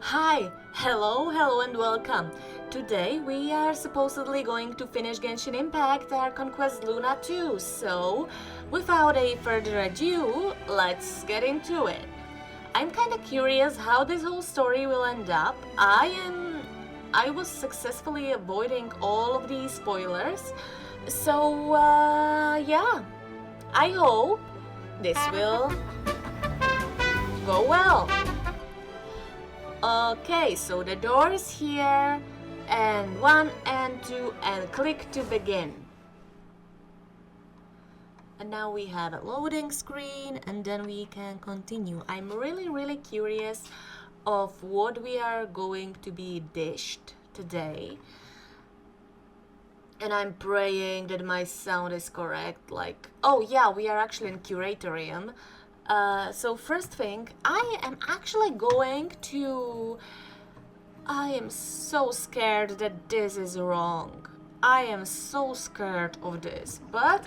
Hi, hello and welcome. Today we are supposedly going to finish Genshin Impact our Conquest Luna 2, so without a further ado, let's get into it. I'm kinda curious how this whole story will end up. I was successfully avoiding all of these spoilers, so yeah, I hope this will go well. Okay, so the door is here, and 1 and 2, and click to begin. And now we have a loading screen, and then we can continue. I'm really curious of what we are going to be dished today. And I'm praying that my sound is correct, oh yeah, we are actually in Curatorium. So first thing, I am actually going to... I am so scared that this is wrong. I am so scared of this, but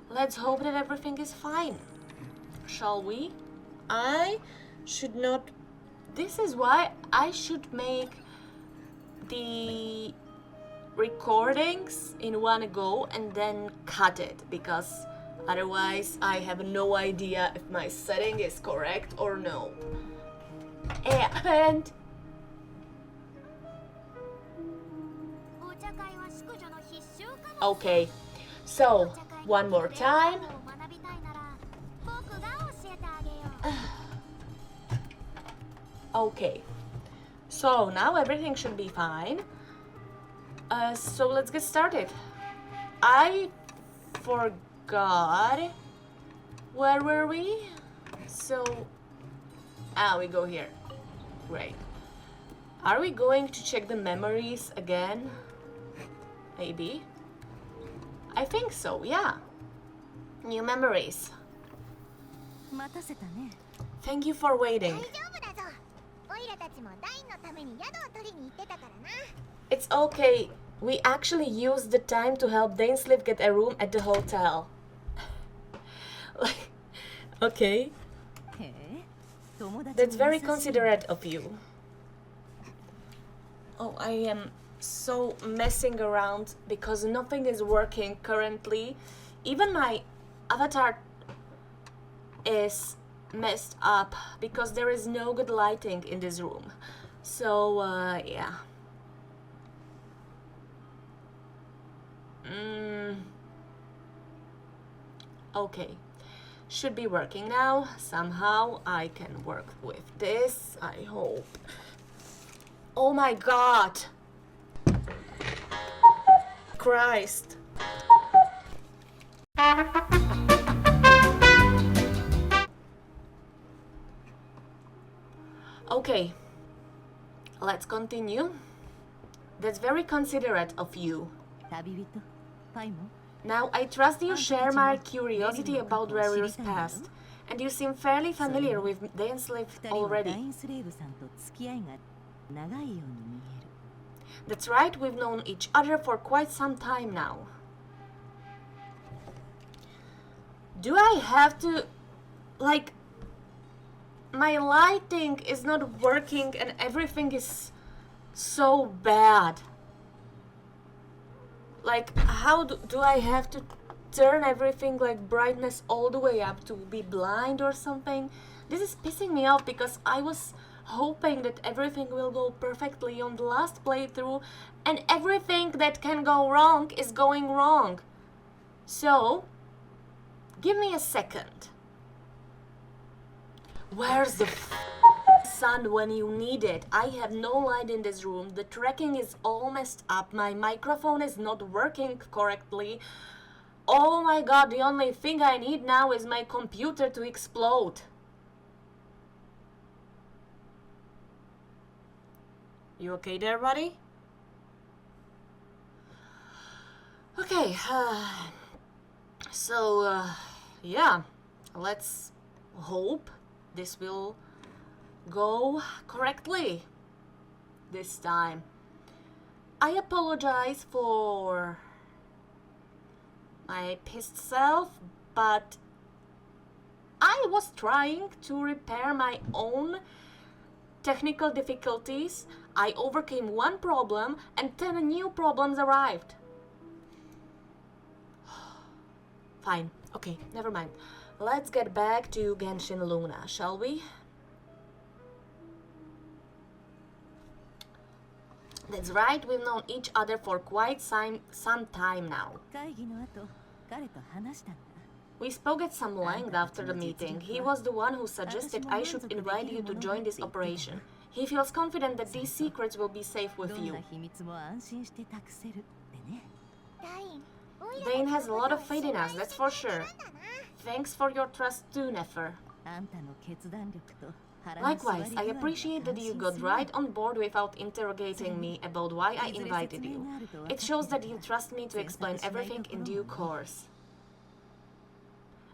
let's hope that everything is fine. Shall we? I should not... This is why I should make the recordings in one go and then cut it, because otherwise I have no idea if my setting is correct or no. And okay, so one more time. Okay, so now everything should be fine. So let's get started. I forgot. Where were we? So, we go here. Great. Are we going to check the memories again? Maybe. I think so, yeah. New memories. Thank you for waiting. It's okay. We actually used the time to help Dainsleif get a room at the hotel. Okay. That's very considerate of you. Oh, I am so messing around because nothing is working currently. Even my avatar is messed up because there is no good lighting in this room. So, yeah. Okay. Should be working now. Somehow I can work with this, I hope. Oh my god! Christ. Okay, let's continue. That's very considerate of you. Now, I trust you share my curiosity about Rario's past, and you seem fairly familiar with Dainsleif already. That's right, we've known each other for quite some time now. Do I have to... my lighting is not working and everything is so bad. How do I have to turn everything brightness all the way up to be blind or something? This is pissing me off because I was hoping that everything will go perfectly on the last playthrough, and everything that can go wrong is going wrong. So, give me a second. Where's the sun when you need it? I have no light in this room. The tracking is all messed up. My microphone is not working correctly. Oh my god, the only thing I need now is my computer to explode. You okay there, buddy? Okay, yeah, let's hope this will go correctly this time. I apologize for my pissed self, but I was trying to repair my own technical difficulties. I overcame one problem and 10 new problems arrived. Fine. Okay, never mind. Let's get back to Genshin Luna, shall we? That's right, we've known each other for quite some time now. We spoke at some length after the meeting. He was the one who suggested I should invite you to join this operation. He feels confident that these secrets will be safe with you. Dane has a lot of faith in us, that's for sure. Thanks for your trust too, Nefer. Likewise, I appreciate that you got right on board without interrogating me about why I invited you. It shows that you trust me to explain everything in due course.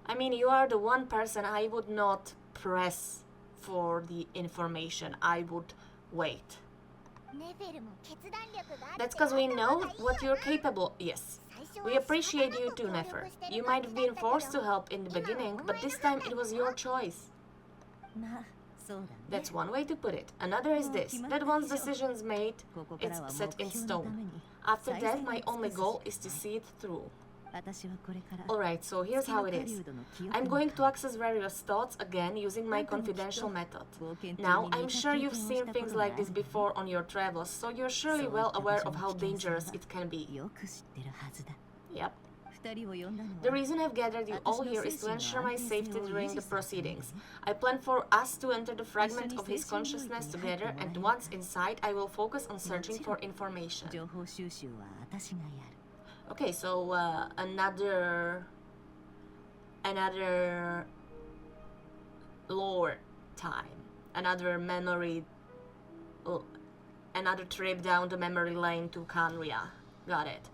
I mean, you are the one person I would not press for the information. I would wait. That's because we know what you're capable. Yes. We appreciate you too, Nefer. You might have been forced to help in the beginning, but this time it was your choice. That's one way to put it. Another is this, that once decisions made, it's set in stone. After that, my only goal is to see it through. Alright, so here's how it is. I'm going to access various thoughts again using my confidential method. Now, I'm sure you've seen things like this before on your travels, so you're surely well aware of how dangerous it can be. Yep. The reason I've gathered you all here is to ensure my safety during the proceedings. I plan for us to enter the fragment of his consciousness together, and once inside, I will focus on searching for information. Okay, so another lore time, another memory, another trip down the memory lane to Kanria. Got it.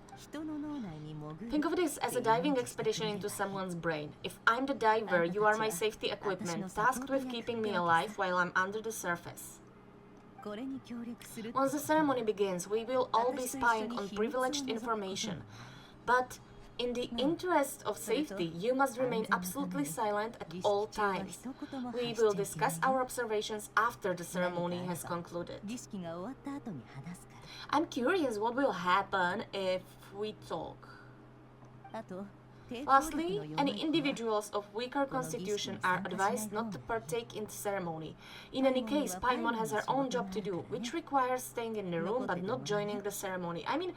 Think of this as a diving expedition into someone's brain. If I'm the diver, you are my safety equipment, tasked with keeping me alive while I'm under the surface. Once the ceremony begins, we will all be spying on privileged information. But in the interest of safety, you must remain absolutely silent at all times. We will discuss our observations after the ceremony has concluded. I'm curious what will happen if we talk. Lastly, any individuals of weaker constitution are advised not to partake in the ceremony. In any case, Paimon has her own job to do, which requires staying in the room but not joining the ceremony. I mean,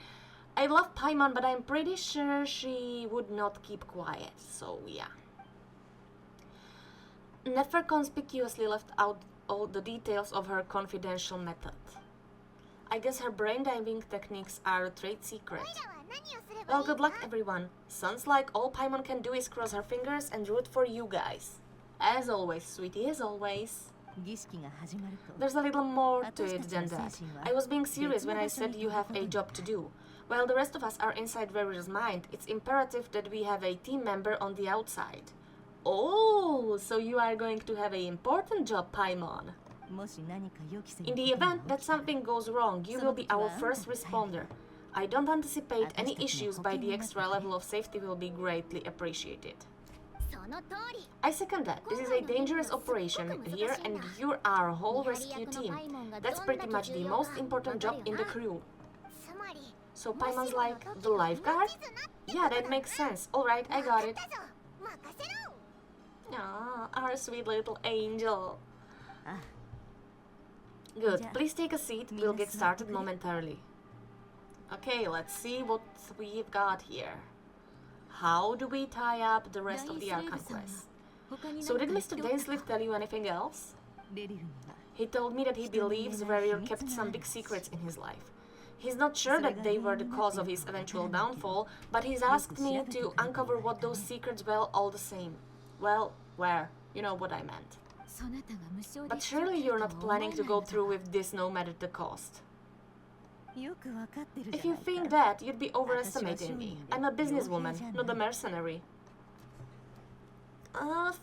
I love Paimon, but I'm pretty sure she would not keep quiet, so yeah. Nefer conspicuously left out all the details of her confidential method. I guess her brain diving techniques are a trade secret. Well, good luck everyone. Sounds like all Paimon can do is cross her fingers and root for you guys. As always, sweetie, as always. There's a little more to it than that. I was being serious when I said you have a job to do. While the rest of us are inside Varyr's mind, it's imperative that we have a team member on the outside. Oh, so you are going to have an important job, Paimon. In the event that something goes wrong, you will be our first responder. I don't anticipate any issues, by the extra level of safety will be greatly appreciated. I second that. This is a dangerous operation here and you're our whole rescue team. That's pretty much the most important job in the crew. So Paimon's like the lifeguard? Yeah, that makes sense. Alright, I got it. Ah, our sweet little angel. Good, please take a seat. We'll get started momentarily. Okay, let's see what we've got here. How do we tie up the rest of the Archon quest? So did Mr. Dainsleif tell you anything else? He told me that he believes Varyr kept some big secrets in his life. He's not sure that they were the cause of his eventual downfall, but he's asked me to uncover what those secrets were all the same. Well, where? You know what I meant. But surely you're not planning to go through with this no matter the cost. If you think that, you'd be overestimating me. I'm a businesswoman, not a mercenary.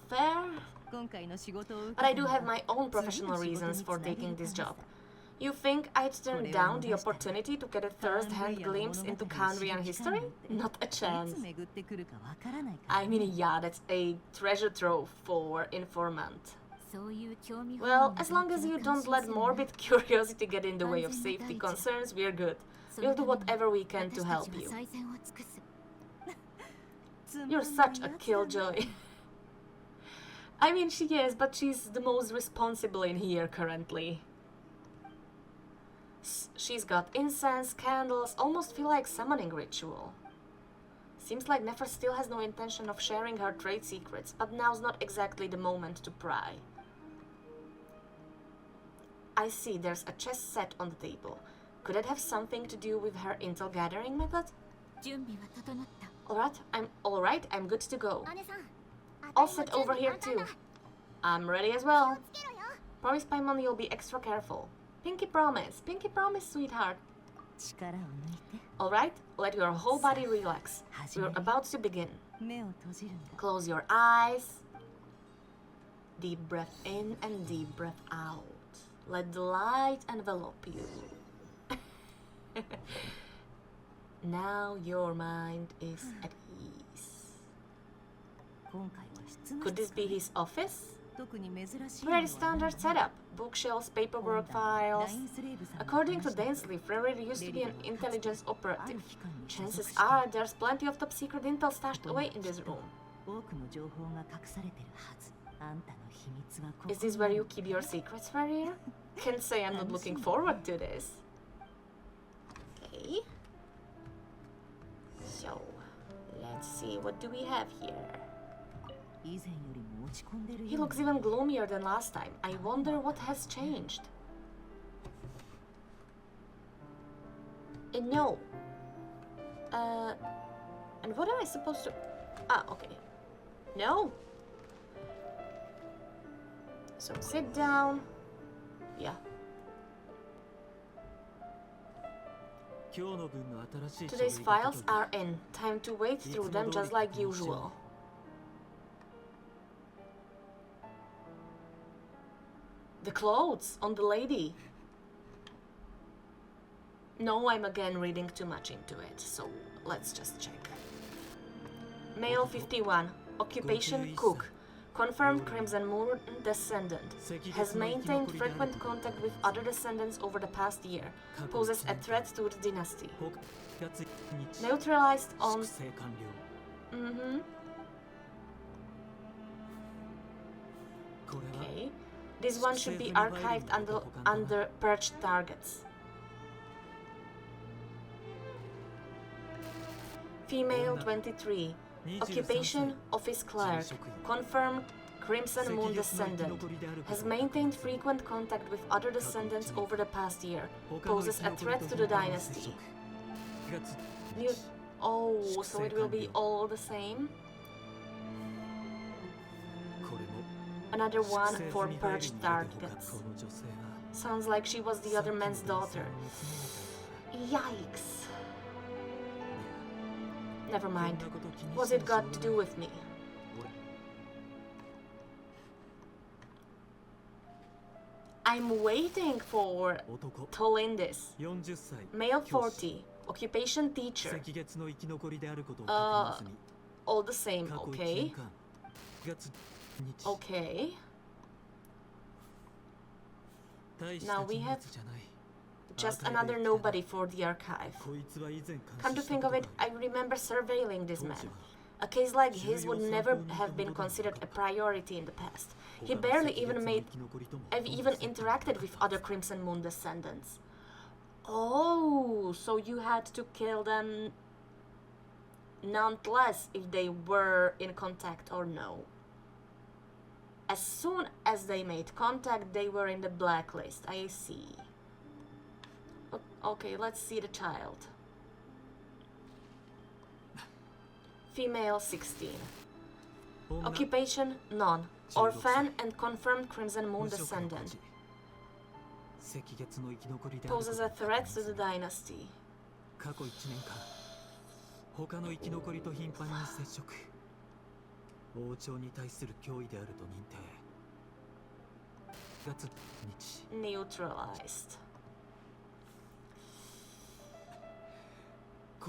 Fair. But I do have my own professional reasons for taking this job. You think I'd turn down the opportunity to get a first-hand glimpse into Kanrian history? Not a chance. I mean, yeah, that's a treasure trove for informant. Well, as long as you don't let morbid curiosity get in the way of safety concerns, we're good. We'll do whatever we can to help you. You're such a killjoy. I mean, she is, but she's the most responsible in here currently. She's got incense, candles, almost feel like summoning ritual. Seems like Nefer still has no intention of sharing her trade secrets, but now's not exactly the moment to pry. I see, there's a chess set on the table. Could it have something to do with her intel gathering method? Alright, I'm good to go. All set over here too. I'm ready as well. Promise, Paimon, you'll be extra careful. Pinky promise, sweetheart. Alright, let your whole body relax. We're about to begin. Close your eyes. Deep breath in and deep breath out. Let the light envelop you. Now your mind is at ease. Could this be his office? Very standard setup. Bookshelves, paperwork, files. According to Dainsley, Freire used to be an intelligence operative. Chances are there's plenty of top secret intel stashed away in this room. Is this where you keep your secrets, Freire? Can't say I'm not looking forward to this. Okay. So, let's see, what do we have here? He looks even gloomier than last time. I wonder what has changed. No. And what am I supposed to... Ah, okay. No. So sit down. Yeah. Today's files are in. Time to wade through them just like usual. The clothes on the lady. No, I'm again reading too much into it, so let's just check. Male 51, occupation cook, confirmed Crimson Moon descendant, has maintained frequent contact with other descendants over the past year, poses a threat to the dynasty. Neutralized on... Okay. This one should be archived under perched targets. Female 23. Occupation office clerk. Confirmed Crimson Moon descendant. Has maintained frequent contact with other descendants over the past year. Poses a threat to the dynasty. Oh, so it will be all the same? Another one for perched targets. Sounds like she was the other man's daughter. Yikes. Never mind. What's it got to do with me? I'm waiting for Tolindis. Male 40. Occupation teacher. All the same, okay. Okay. Now we have just another nobody for the archive. Come to think of it, I remember surveilling this man. A case like his would never have been considered a priority in the past. He barely even interacted with other Crimson Moon descendants. Oh, so you had to kill them nonetheless if they were in contact or no. As soon as they made contact, they were in the blacklist. I see. Okay, let's see the child. Female 16. Occupation none. Orphan and confirmed Crimson Moon descendant. Poses a threat to the dynasty. Neutralized.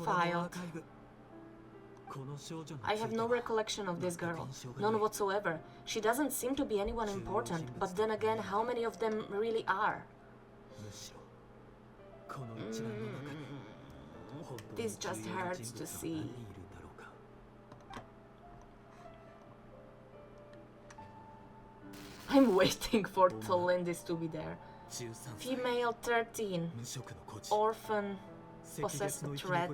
Filed. I have no recollection of this girl, none whatsoever. She doesn't seem to be anyone important, but then again, how many of them really are? This just hurts to see. I'm waiting for Tolendis to be there. Female 13. Orphan. Possessed a threat.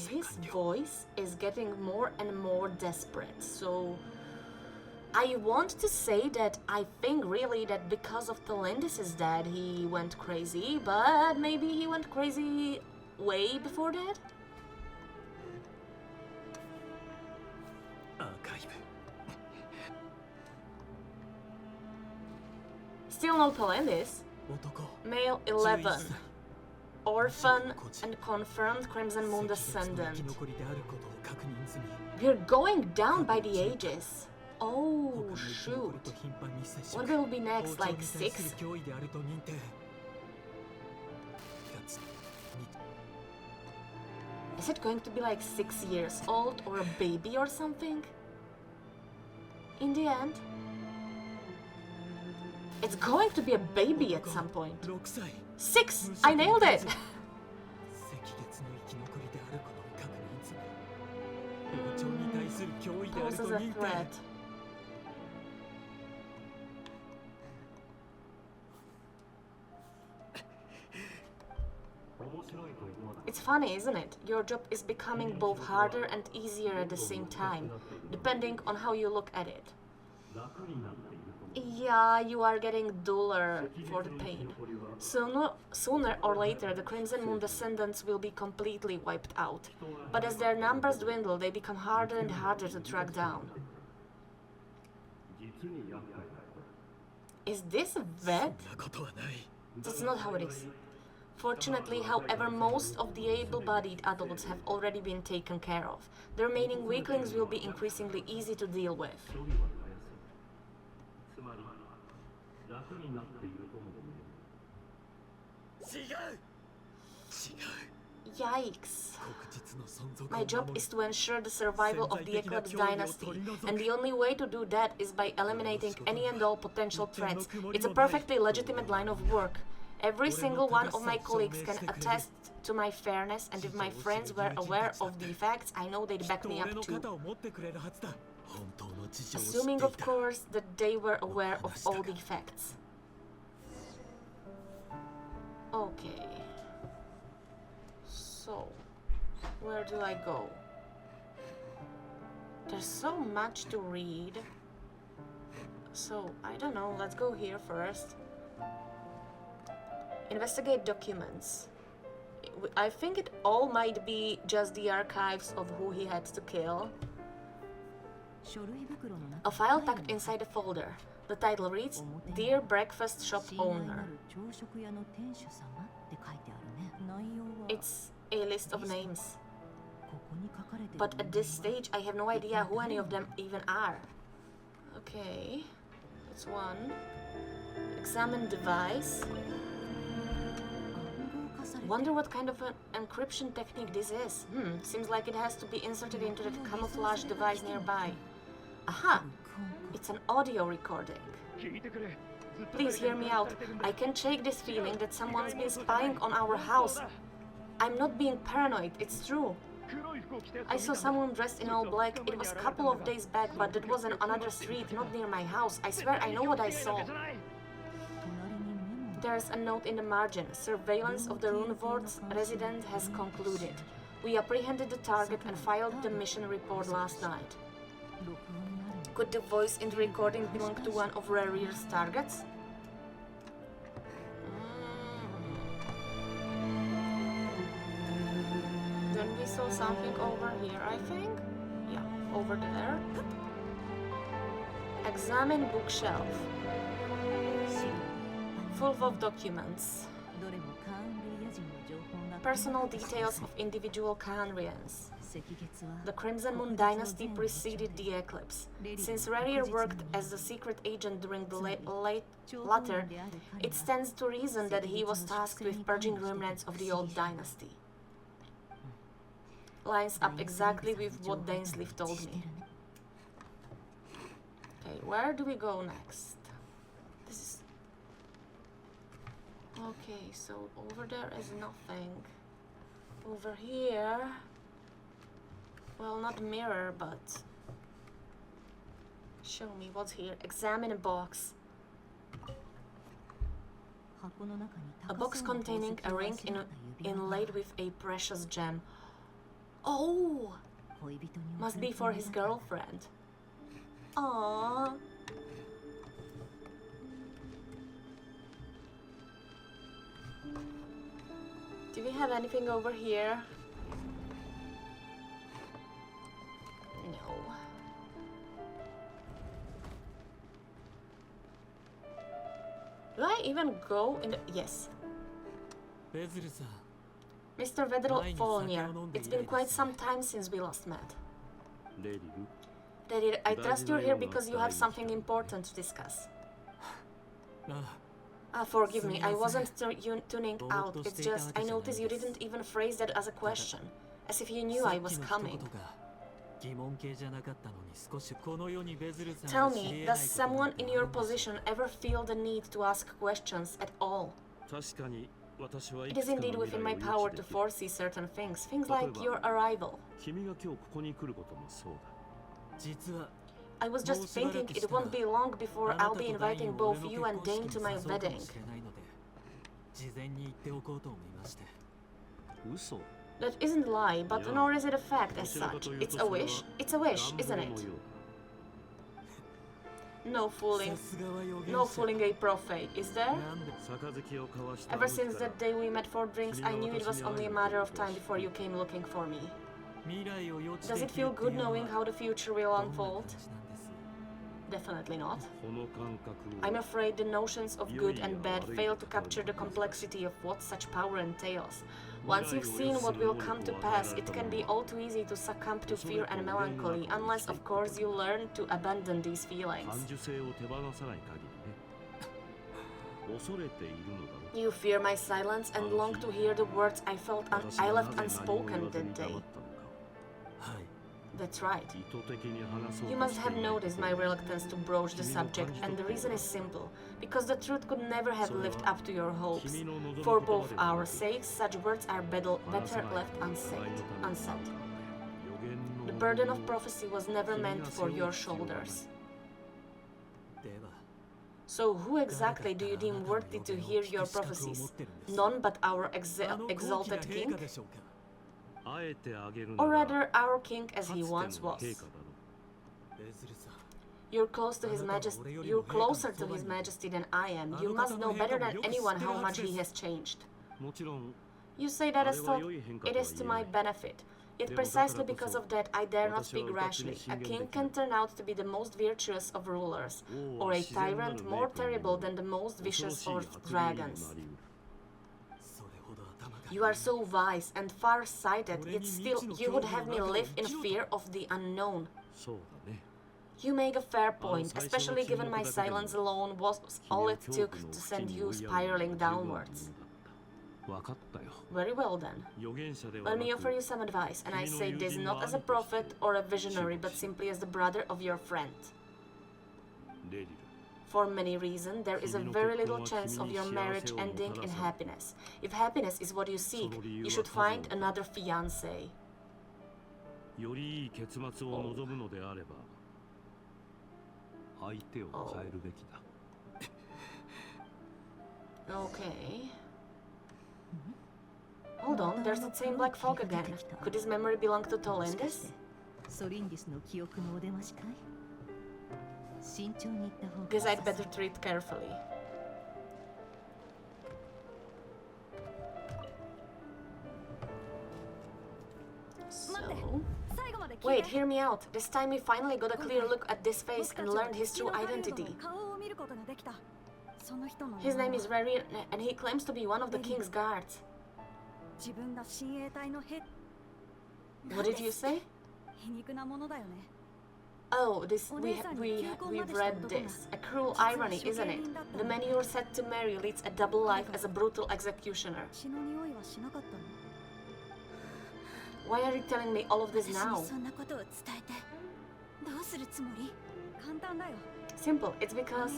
His voice is getting more and more desperate, so I want to say that I think really that because of Tolendis' dad he went crazy, but maybe he went crazy way before that? Still no Tolendis. Male 11. Orphan and confirmed Crimson Moon descendant. We're going down by the ages. Oh shoot. What will be next, like 6? Is it going to be like 6 years old or a baby or something? In the end? It's going to be a baby at some point. 6! I nailed it! Poses a threat. It's funny, isn't it? Your job is becoming both harder and easier at the same time, depending on how you look at it. Yeah, you are getting duller for the pain. Sooner or later, the Crimson Moon descendants will be completely wiped out. But as their numbers dwindle, they become harder and harder to track down. Is this a vet? That's not how it is. Fortunately, however, most of the able-bodied adults have already been taken care of. The remaining weaklings will be increasingly easy to deal with. Yikes. My job is to ensure the survival of the Eclipse Dynasty, and the only way to do that is by eliminating any and all potential threats. It's a perfectly legitimate line of work. Every single one of my colleagues can attest to my fairness, and if my friends were aware of the facts, I know they'd back me up too. Assuming, of course, that they were aware of all the facts. Okay. So, where do I go? There's so much to read. So, I don't know, let's go here first. Investigate documents. I think it all might be just the archives of who he had to kill. A file tucked inside a folder. The title reads, Dear Breakfast Shop Owner. It's a list of names. But at this stage, I have no idea who any of them even are. Okay, that's one. Examine device. Wonder what kind of an encryption technique this is. Seems like it has to be inserted into that camouflage device nearby. Aha! It's an audio recording. Please hear me out. I can't shake this feeling that someone's been spying on our house. I'm not being paranoid, it's true. I saw someone dressed in all black. It was a couple of days back, but that was on another street, not near my house. I swear I know what I saw. There's a note in the margin. Surveillance of the Runevord's residence has concluded. We apprehended the target and filed the mission report last night. Could the voice in the recording belong to one of Rerear's targets? Then we saw something over here, I think? Yeah, over there. Examine bookshelf. Full of documents. Personal details of individual Khanrians. The Crimson Moon dynasty preceded the eclipse. Since Rarier worked as a secret agent during the latter, it stands to reason that he was tasked with purging remnants of the old dynasty. Lines up exactly with what Dainsleif told me. Okay, where do we go next? This is... Okay, so over there is nothing. Over here... Well, not mirror, but... Show me what's here. Examine a box. A box containing a ring inlaid with a precious gem. Oh! Must be for his girlfriend. Aww. Do we have anything over here? No. Do I even go in the... Yes. Mr. Vedril Folnir, it's been quite some time since we last met. Lady, I trust you're here because you have something important to discuss. Forgive me, I wasn't tuning out. It's just, I noticed you didn't even phrase that as a question. As if you knew I was coming. Tell me, does someone in your position ever feel the need to ask questions at all? It is indeed within my power to foresee certain things, things like your arrival. I was just thinking it won't be long before I'll be inviting both you and Dane to my wedding. That isn't a lie, but nor is it a fact as such. It's a wish. It's a wish, isn't it? No fooling a prophet, is there? Ever since that day we met for drinks, I knew it was only a matter of time before you came looking for me. Does it feel good knowing how the future will unfold? Definitely not. I'm afraid the notions of good and bad fail to capture the complexity of what such power entails. Once you've seen what will come to pass, it can be all too easy to succumb to fear and melancholy, unless, of course, you learn to abandon these feelings. You fear my silence and long to hear the words I left unspoken that day. That's right. You must have noticed my reluctance to broach the subject, and the reason is simple. Because the truth could never have lived up to your hopes. For both our sakes, such words are better left unsaid. The burden of prophecy was never meant for your shoulders. So who exactly do you deem worthy to hear your prophecies? None but our exalted king? Or rather, our king as he once was. You're closer to his majesty than I am. You must know better than anyone how much he has changed. You say that as though it is to my benefit. Yet precisely because of that, I dare not speak rashly. A king can turn out to be the most virtuous of rulers, or a tyrant more terrible than the most vicious of dragons. You are so wise and far-sighted, yet still you would have me live in fear of the unknown. You make a fair point, especially given my silence alone was all it took to send you spiraling downwards. Very well then. Let me offer you some advice, and I say this not as a prophet or a visionary, but simply as the brother of your friend. For many reasons, there is a very little chance of your marriage ending in happiness. If happiness is what you seek, you should find another fiancé. Okay. Hold on, there's that same black fog again. Could his memory belong to Tolendis? Guess I'd better treat carefully. So... Wait, hear me out. This time we finally got a clear look at this face and learned his true identity. His name is Rarier, and he claims to be one of the king's guards. What did you say? Oh, we've read this. A cruel irony, isn't it? The man you're set to marry leads a double life as a brutal executioner. Why are you telling me all of this now? Simple, it's because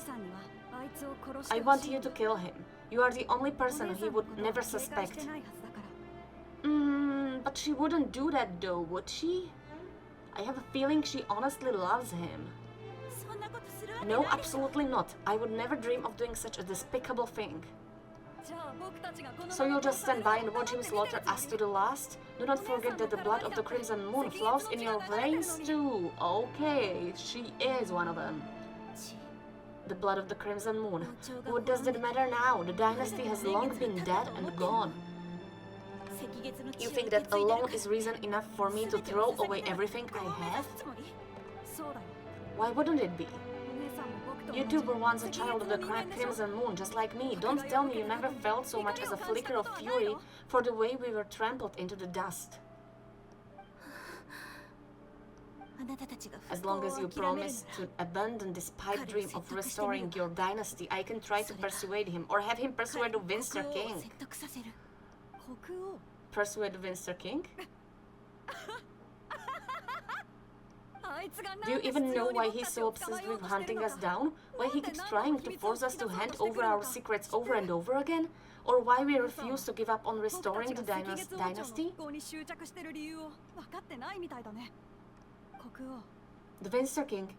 I want you to kill him. You are the only person he would never suspect. But she wouldn't do that though, would she? I have a feeling she honestly loves him. No, absolutely not. I would never dream of doing such a despicable thing. So you'll just stand by and watch him slaughter us to the last? Do not forget that the blood of the Crimson Moon flows in your veins too. Okay, she is one of them. The blood of the Crimson Moon. What does that matter now? The dynasty has long been dead and gone. You think that alone is reason enough for me to throw away everything I have? Why wouldn't it be? You two were once a child of the Crimson Moon, just like me. Don't tell me you never felt so much as a flicker of fury for the way we were trampled into the dust. As long as you promise to abandon this pipe dream of restoring your dynasty, I can try to persuade him, or have him persuade the Winster King. Persuade the Winster King? Do you even know why he's so obsessed with hunting us down? Why he keeps trying to force us to hand over our secrets over and over again? Or why we refuse to give up on restoring the dynasty? The Winster King,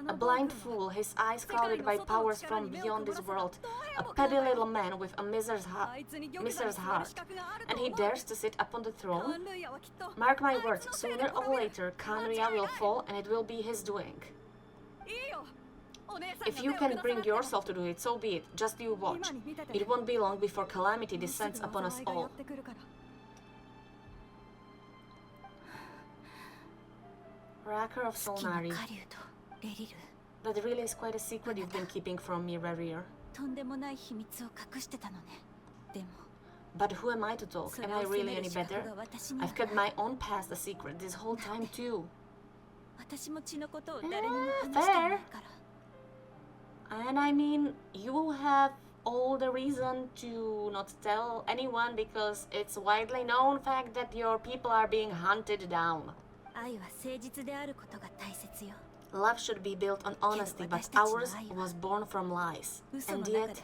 a blind fool, his eyes clouded by powers from beyond this world, a petty little man with a miser's heart, and he dares to sit upon the throne? Mark my words, sooner or later, Khanria will fall and it will be his doing. If you can bring yourself to do it, so be it, just you watch. It won't be long before calamity descends upon us all. Racker of Solnari. That really is quite a secret you've been keeping from me, Rerir. But who am I to talk? Am I really any better? I've kept my own past a secret this whole time too. Fair. And I mean, you have all the reason to not tell anyone because it's widely known fact that your people are being hunted down. Love should be built on honesty, but ours was born from lies. And yet,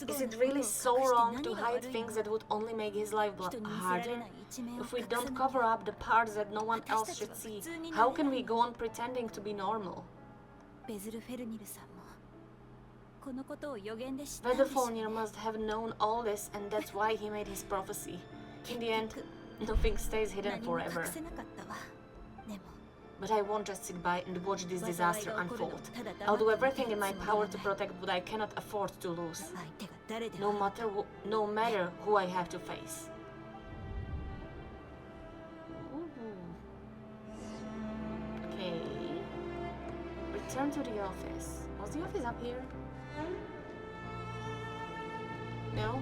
is it really so wrong to hide things that would only make his life harder? If we don't cover up the parts that no one else should see, how can we go on pretending to be normal? Vedderfolnir must have known all this, and that's why he made his prophecy. In the end, nothing stays hidden forever. But I won't just sit by and watch this disaster unfold. I'll do everything in my power to protect what I cannot afford to lose. No matter who I have to face. Okay. Return to the office. Was the office up here? No?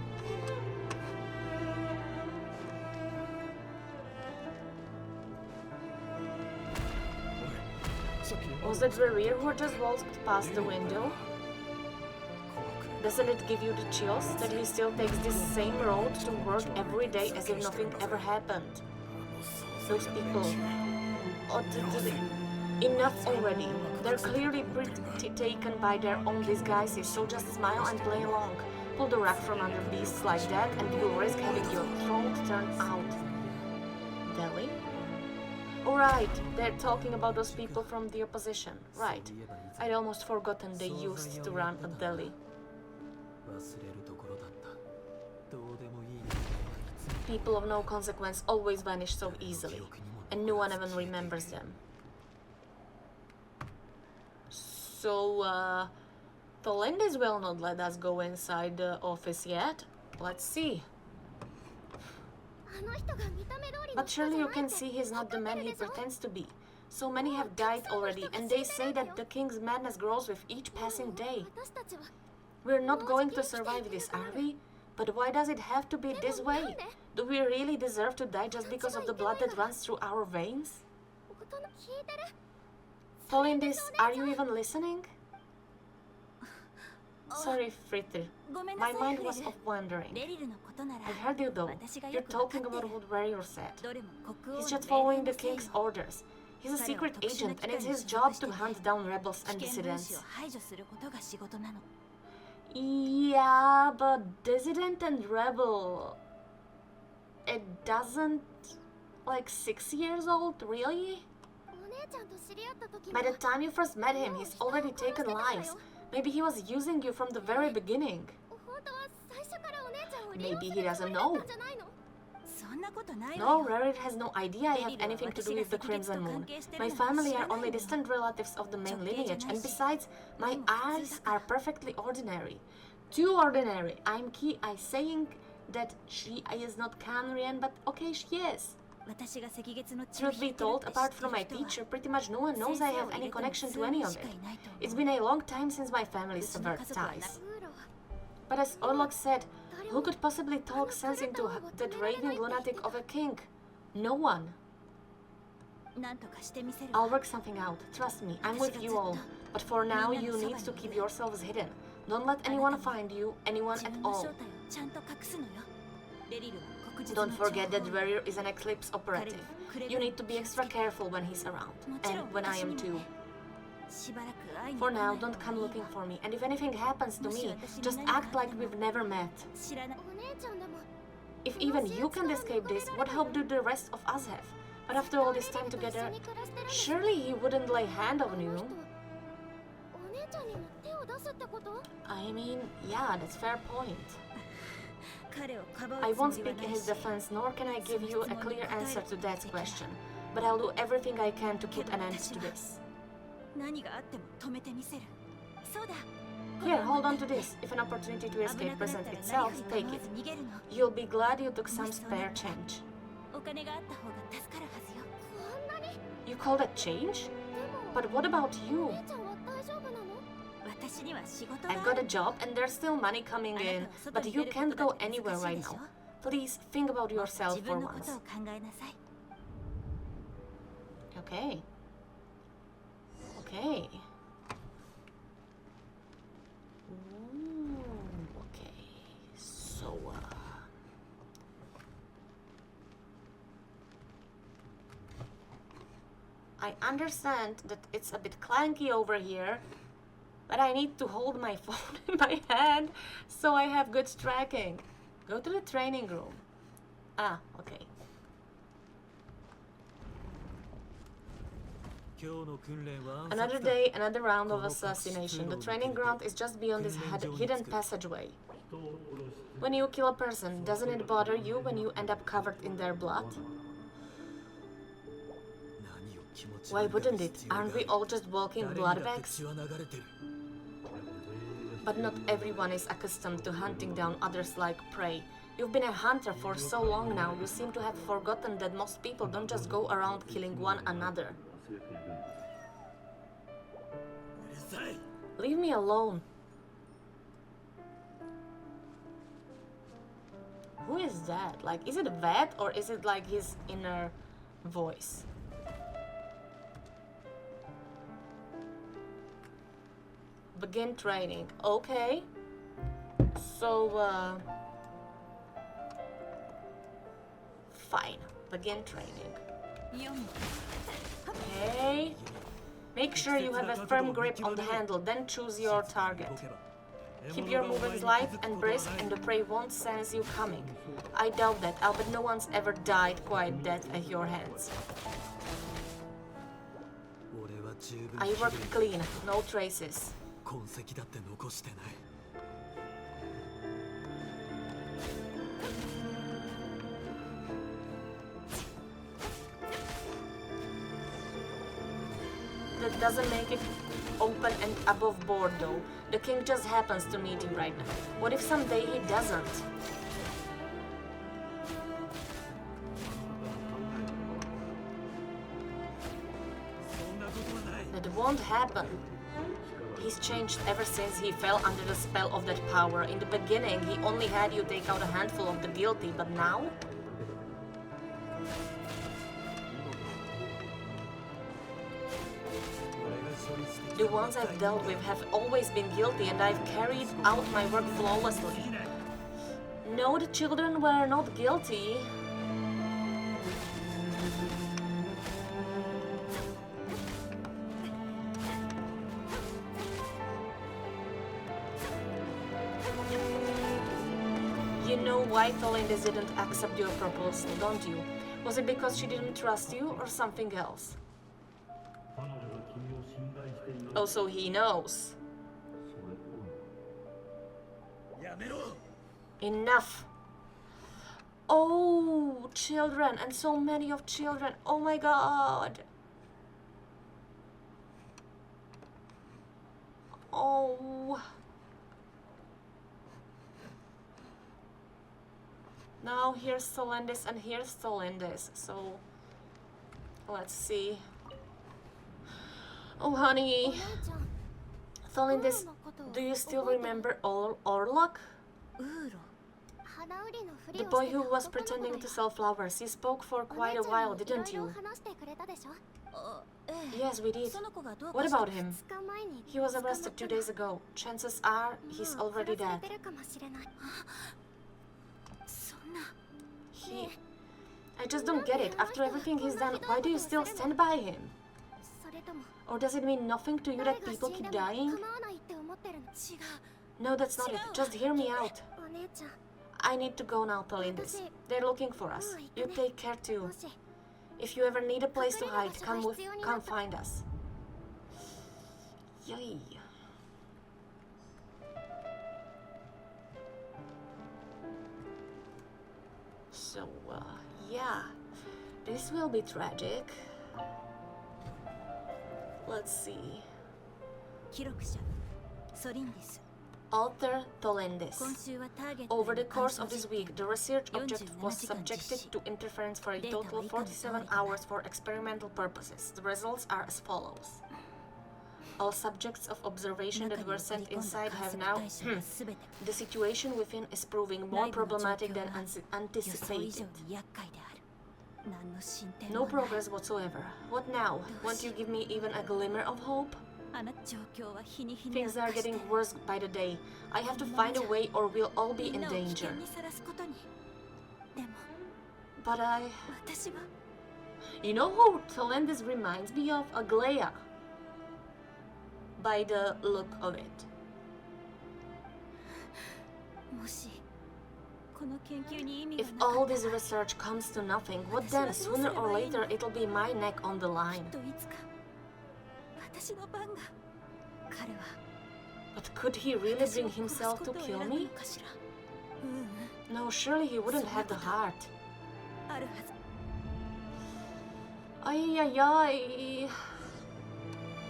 Was it Rerir who just waltzed past the window? Doesn't it give you the chills that he still takes this same road to work every day as if nothing ever happened? Those people... Oh, enough already. They're clearly pretty taken by their own disguises, so just smile and play along. Pull the rug from under beasts like that and you'll risk having your throat turned out. Delhi? Alright, they're talking about those people from the opposition. Right. I'd almost forgotten they used to run a Delhi. People of no consequence always vanish so easily, and no one even remembers them. So, Tolendis will not let us go inside the office yet. Let's see. But surely you can see he's not the man he pretends to be. So many have died already, and they say that the king's madness grows with each passing day. We're not going to survive this, are we? But why does it have to be this way? Do we really deserve to die just because of the blood that runs through our veins? Polindis, are you even listening? Sorry, Fritter. My mind was off wandering. I heard you though. You're talking about what Warrior said. He's just following the king's orders. He's a secret agent and it's his job to hunt down rebels and dissidents. Yeah, but dissident and rebel... It doesn't... like 6 years old, really? By the time you first met him, he's already taken lives. Maybe he was using you from the very beginning. Maybe he doesn't know. No, Rerit has no idea I have anything to do with the Crimson Moon. My family are only distant relatives of the main lineage, and besides, my eyes are perfectly ordinary. Too ordinary. I'm saying that she is not Canrian, but okay, she is. Truth be told, apart from my teacher, pretty much no one knows I have any connection to any of it. It's been a long time since my family severed ties. But as Orlok said, who could possibly talk sense into that raving lunatic of a king? No one. I'll work something out. Trust me, I'm with you all. But for now, you need to keep yourselves hidden. Don't let anyone find you, anyone at all. Don't forget that Warrior is an Eclipse operative. You need to be extra careful when he's around, and when I am too. For now, don't come looking for me, and if anything happens to me, just act like we've never met. If even you can't escape this, what hope do the rest of us have? But after all this time together, surely he wouldn't lay hand on you. I mean, yeah, that's fair point. I won't speak in his defense, nor can I give you a clear answer to that question. But I'll do everything I can to put an end to this. Here, hold on to this. If an opportunity to escape presents itself, take it. You'll be glad you took some spare change. You call that change? But what about you? I've got a job and there's still money coming in, but you can't go anywhere right now. Please think about yourself for once. Okay. Okay. Ooh, okay. So, I understand that it's a bit clanky over here, but I need to hold my phone in my hand so I have good tracking. Go to the training room. Ah, okay. Another day, another round of assassination. The training ground is just beyond this hidden passageway. When you kill a person, doesn't it bother you when you end up covered in their blood? Why wouldn't it? Aren't we all just walking blood bags? But not everyone is accustomed to hunting down others like prey. You've been a hunter for so long now, you seem to have forgotten that most people don't just go around killing one another. Leave me alone. Who is that? Like, is it a vet or is it like his inner voice? Begin training. Okay. So, fine. Begin training. Okay. Make sure you have a firm grip on the handle, then choose your target. Keep your movements light and brisk and the prey won't sense you coming. I doubt that, I'll bet no one's ever died quite dead at your hands. I worked clean, no traces. That doesn't make it open and above board though. The king just happens to meet you right now. What if someday he doesn't? That won't happen. he's changed ever since he fell under the spell of that power. In the beginning, he only had you take out a handful of the guilty, but now? The ones I've dealt with have always been guilty, and I've carried out my work flawlessly. No, the children were not guilty. You know why Tholindis didn't accept your proposal, don't you? Was it because she didn't trust you, or something else? Also, he knows. Enough! Oh, children, and so many of children. Oh my god! Oh... Now here's Tholindis and here's Tholindis, so let's see. Oh honey, Tholindis, do you still remember Orlok? The boy who was pretending to sell flowers. You spoke for quite a while, didn't you? Yes, we did. What about him? He was arrested 2 days ago. Chances are he's already dead. I just don't get it. After everything he's done, why do you still stand by him? Or does it mean nothing to you that people keep dying? No, that's not it. Just hear me out. I need to go now, Tholindis. They're looking for us. You take care too. If you ever need a place to hide, come find us. Yay. So, yeah, this will be tragic. Let's see. Author Tholindis. Over the course of this week, the research object was subjected to interference for a total of 47 hours for experimental purposes. The results are as follows. All subjects of observation that were sent inside have now... The situation within is proving more problematic than anticipated. No progress whatsoever. What now? Won't you give me even a glimmer of hope? Things are getting worse by the day. I have to find a way or we'll all be in danger. But You know who Tholindis reminds me of? Aglaia. By the look of it. If all this research comes to nothing, what then? Sooner or later it'll be my neck on the line. But could he really bring himself to kill me? No, surely he wouldn't have the heart. Ay ay ay.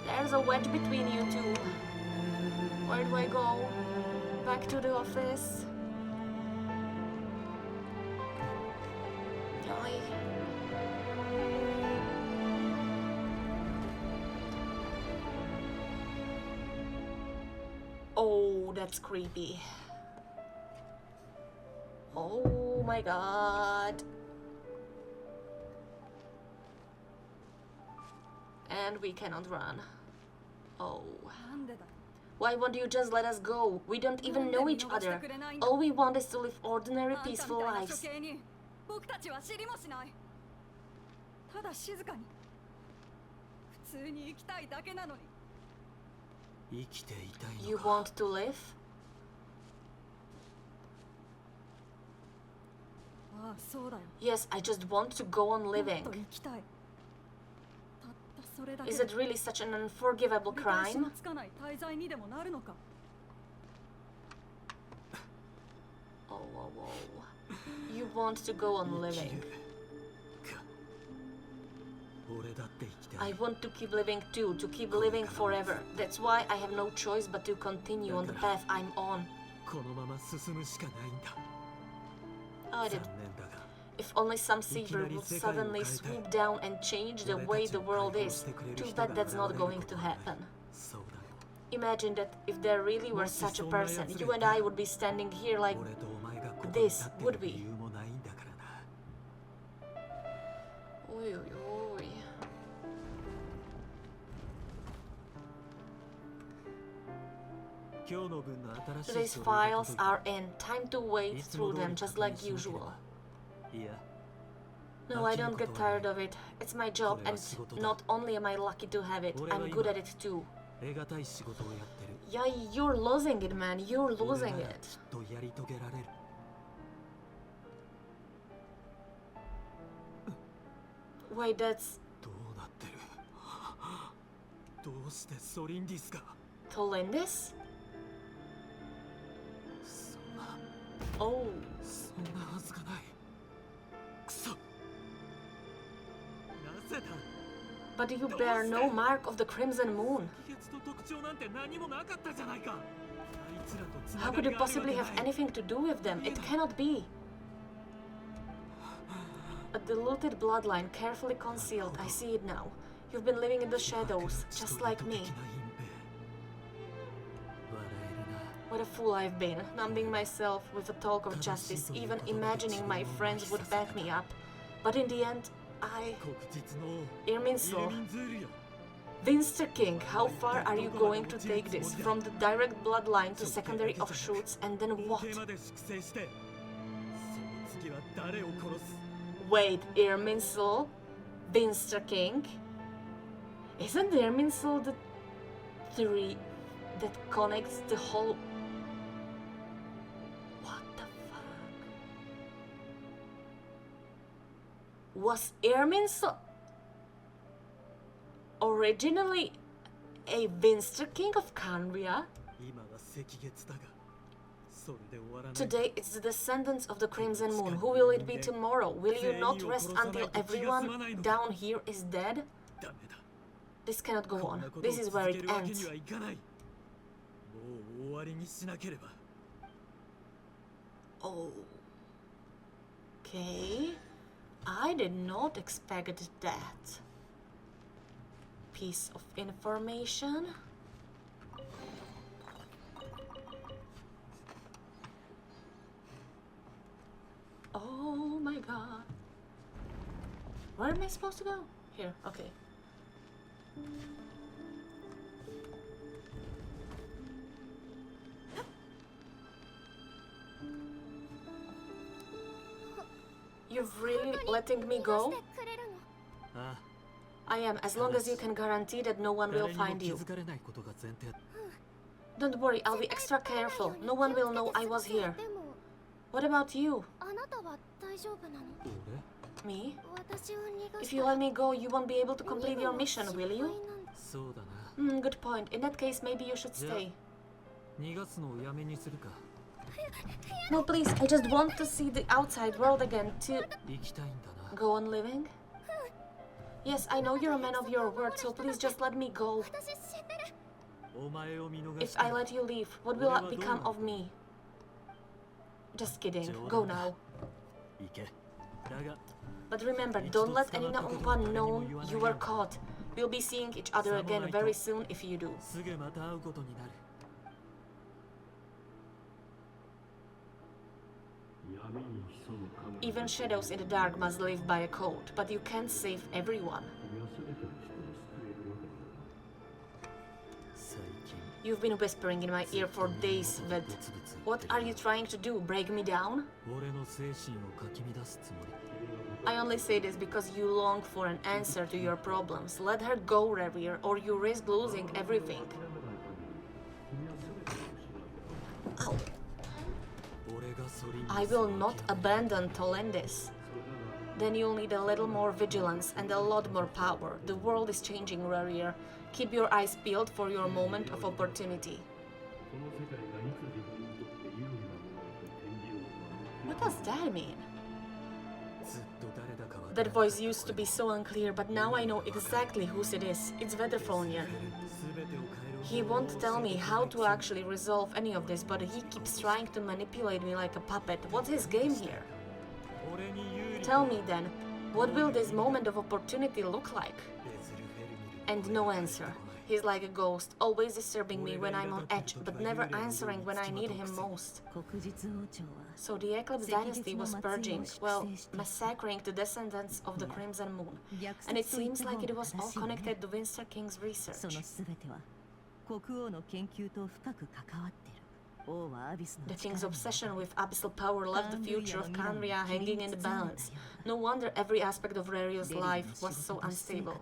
There's a wedge between you two. Where do I go? Back to the office? Ay. Oh, that's creepy. Oh my god. And we cannot run. Oh. Why won't you just let us go? We don't even know each other. All we want is to live ordinary, peaceful lives. You want to live? Yes, I just want to go on living. Is it really such an unforgivable crime? Oh, whoa, whoa. You want to go on living. I want to keep living too, to keep living forever. That's why I have no choice but to continue on the path I'm on. If only some savior would suddenly swoop down and change the way the world is. Too bad that's not going to happen. Imagine that if there really were such a person, you and I would be standing here like this, would we? Oi, oi, oi. Today's files are in. Time to wade through them just like usual. No, I don't get tired of it. It's my job, and not only am I lucky to have it, I'm good at it too. Yeah, you're losing it, man. You're losing it. Wait, that's... Tolindis? Oh. But you bear no mark of the Crimson Moon. How could you possibly have anything to do with them? It cannot be. A diluted bloodline, carefully concealed. I see it now. You've been living in the shadows, just like me. What a fool I've been, numbing myself with the talk of justice, even imagining my friends would back me up. But in the end, Irminsul. Vinster King, how far are you going to take this? From the direct bloodline to secondary offshoots, and then what? Wait, Irminsul? Vinster King? Isn't Irminsul the tree that connects the whole... What the fuck? Was Irminsul originally a Vinster King of Canria? Today it's the descendants of the Crimson Moon. Who will it be tomorrow? Will you not rest until everyone down here is dead? This cannot go on. This is where it ends. Okay. I did not expect that. Piece of information. Oh my god. Where am I supposed to go? Here, okay. You're really letting me go? I am, as long as you can guarantee that no one will find you. Don't worry, I'll be extra careful. No one will know I was here. What about you? Me? If you let me go, you won't be able to complete your mission, will you? Good point. In that case, maybe you should stay. No, please, I just want to see the outside world again, to go on living. Yes, I know you're a man of your word, so please just let me go. If I let you leave, what will become of me? Just kidding. Go now. But remember, don't let anyone know you were caught. We'll be seeing each other again very soon if you do. Even shadows in the dark must live by a code, but you can't save everyone. You've been whispering in my ear for days, but what are you trying to do? Break me down? I only say this because you long for an answer to your problems. Let her go, Revier, or you risk losing everything. Ow. I will not abandon Tolindis. Then you'll need a little more vigilance and a lot more power. The world is changing, Revier. Keep your eyes peeled for your moment of opportunity. What does that mean? That voice used to be so unclear, but now I know exactly whose it is. It's Vedrefonian. He won't tell me how to actually resolve any of this, but he keeps trying to manipulate me like a puppet. What's his game here? Tell me then, what will this moment of opportunity look like? And no answer. He's like a ghost, always disturbing me when I'm on edge, but never answering when I need him most. So the Eclipse Dynasty was purging, well, massacring the descendants of the Crimson Moon. And it seems like it was all connected to Winster King's research. The king's obsession with abyssal power left the future of Khaenri'ah hanging in the balance. No wonder every aspect of Rario's life was so unstable.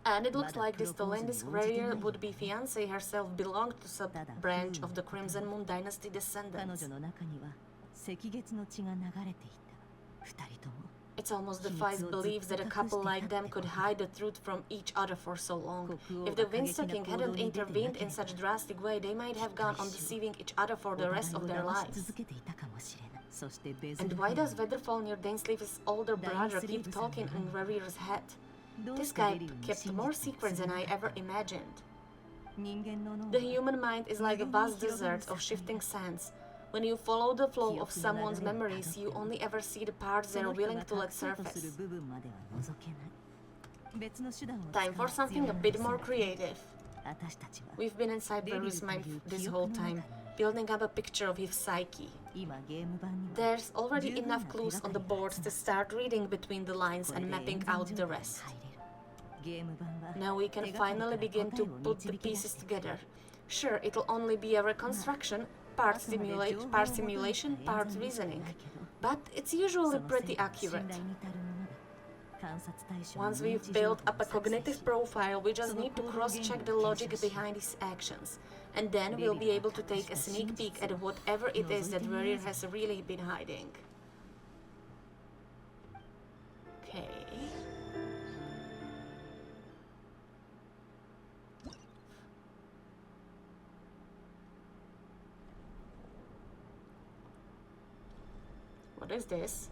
And it looks like this Tolendis Rarir would-be fiancée herself belonged to sub-branch of the Crimson Moon Dynasty descendants. It almost defies belief that a couple like them could hide the truth from each other for so long. If the Winster King hadn't intervened in such a drastic way, they might have gone on deceiving each other for the rest of their lives. And why does Weatherfall Dainsleif's older brother keep talking in Rarir's head? This guy kept more secrets than I ever imagined. The human mind is like a vast desert of shifting sands. When you follow the flow of someone's memories, you only ever see the parts they're willing to let surface. Time for something a bit more creative. We've been inside Varus' mind this whole time, building up a picture of his psyche. There's already enough clues on the board to start reading between the lines and mapping out the rest. Now we can finally begin to put the pieces together. Sure, it'll only be a reconstruction, part simulation, part reasoning, but it's usually pretty accurate. Once we've built up a cognitive profile, we just need to cross-check the logic behind his actions, and then we'll be able to take a sneak peek at whatever it is that Rarir has really been hiding. Okay. What is this?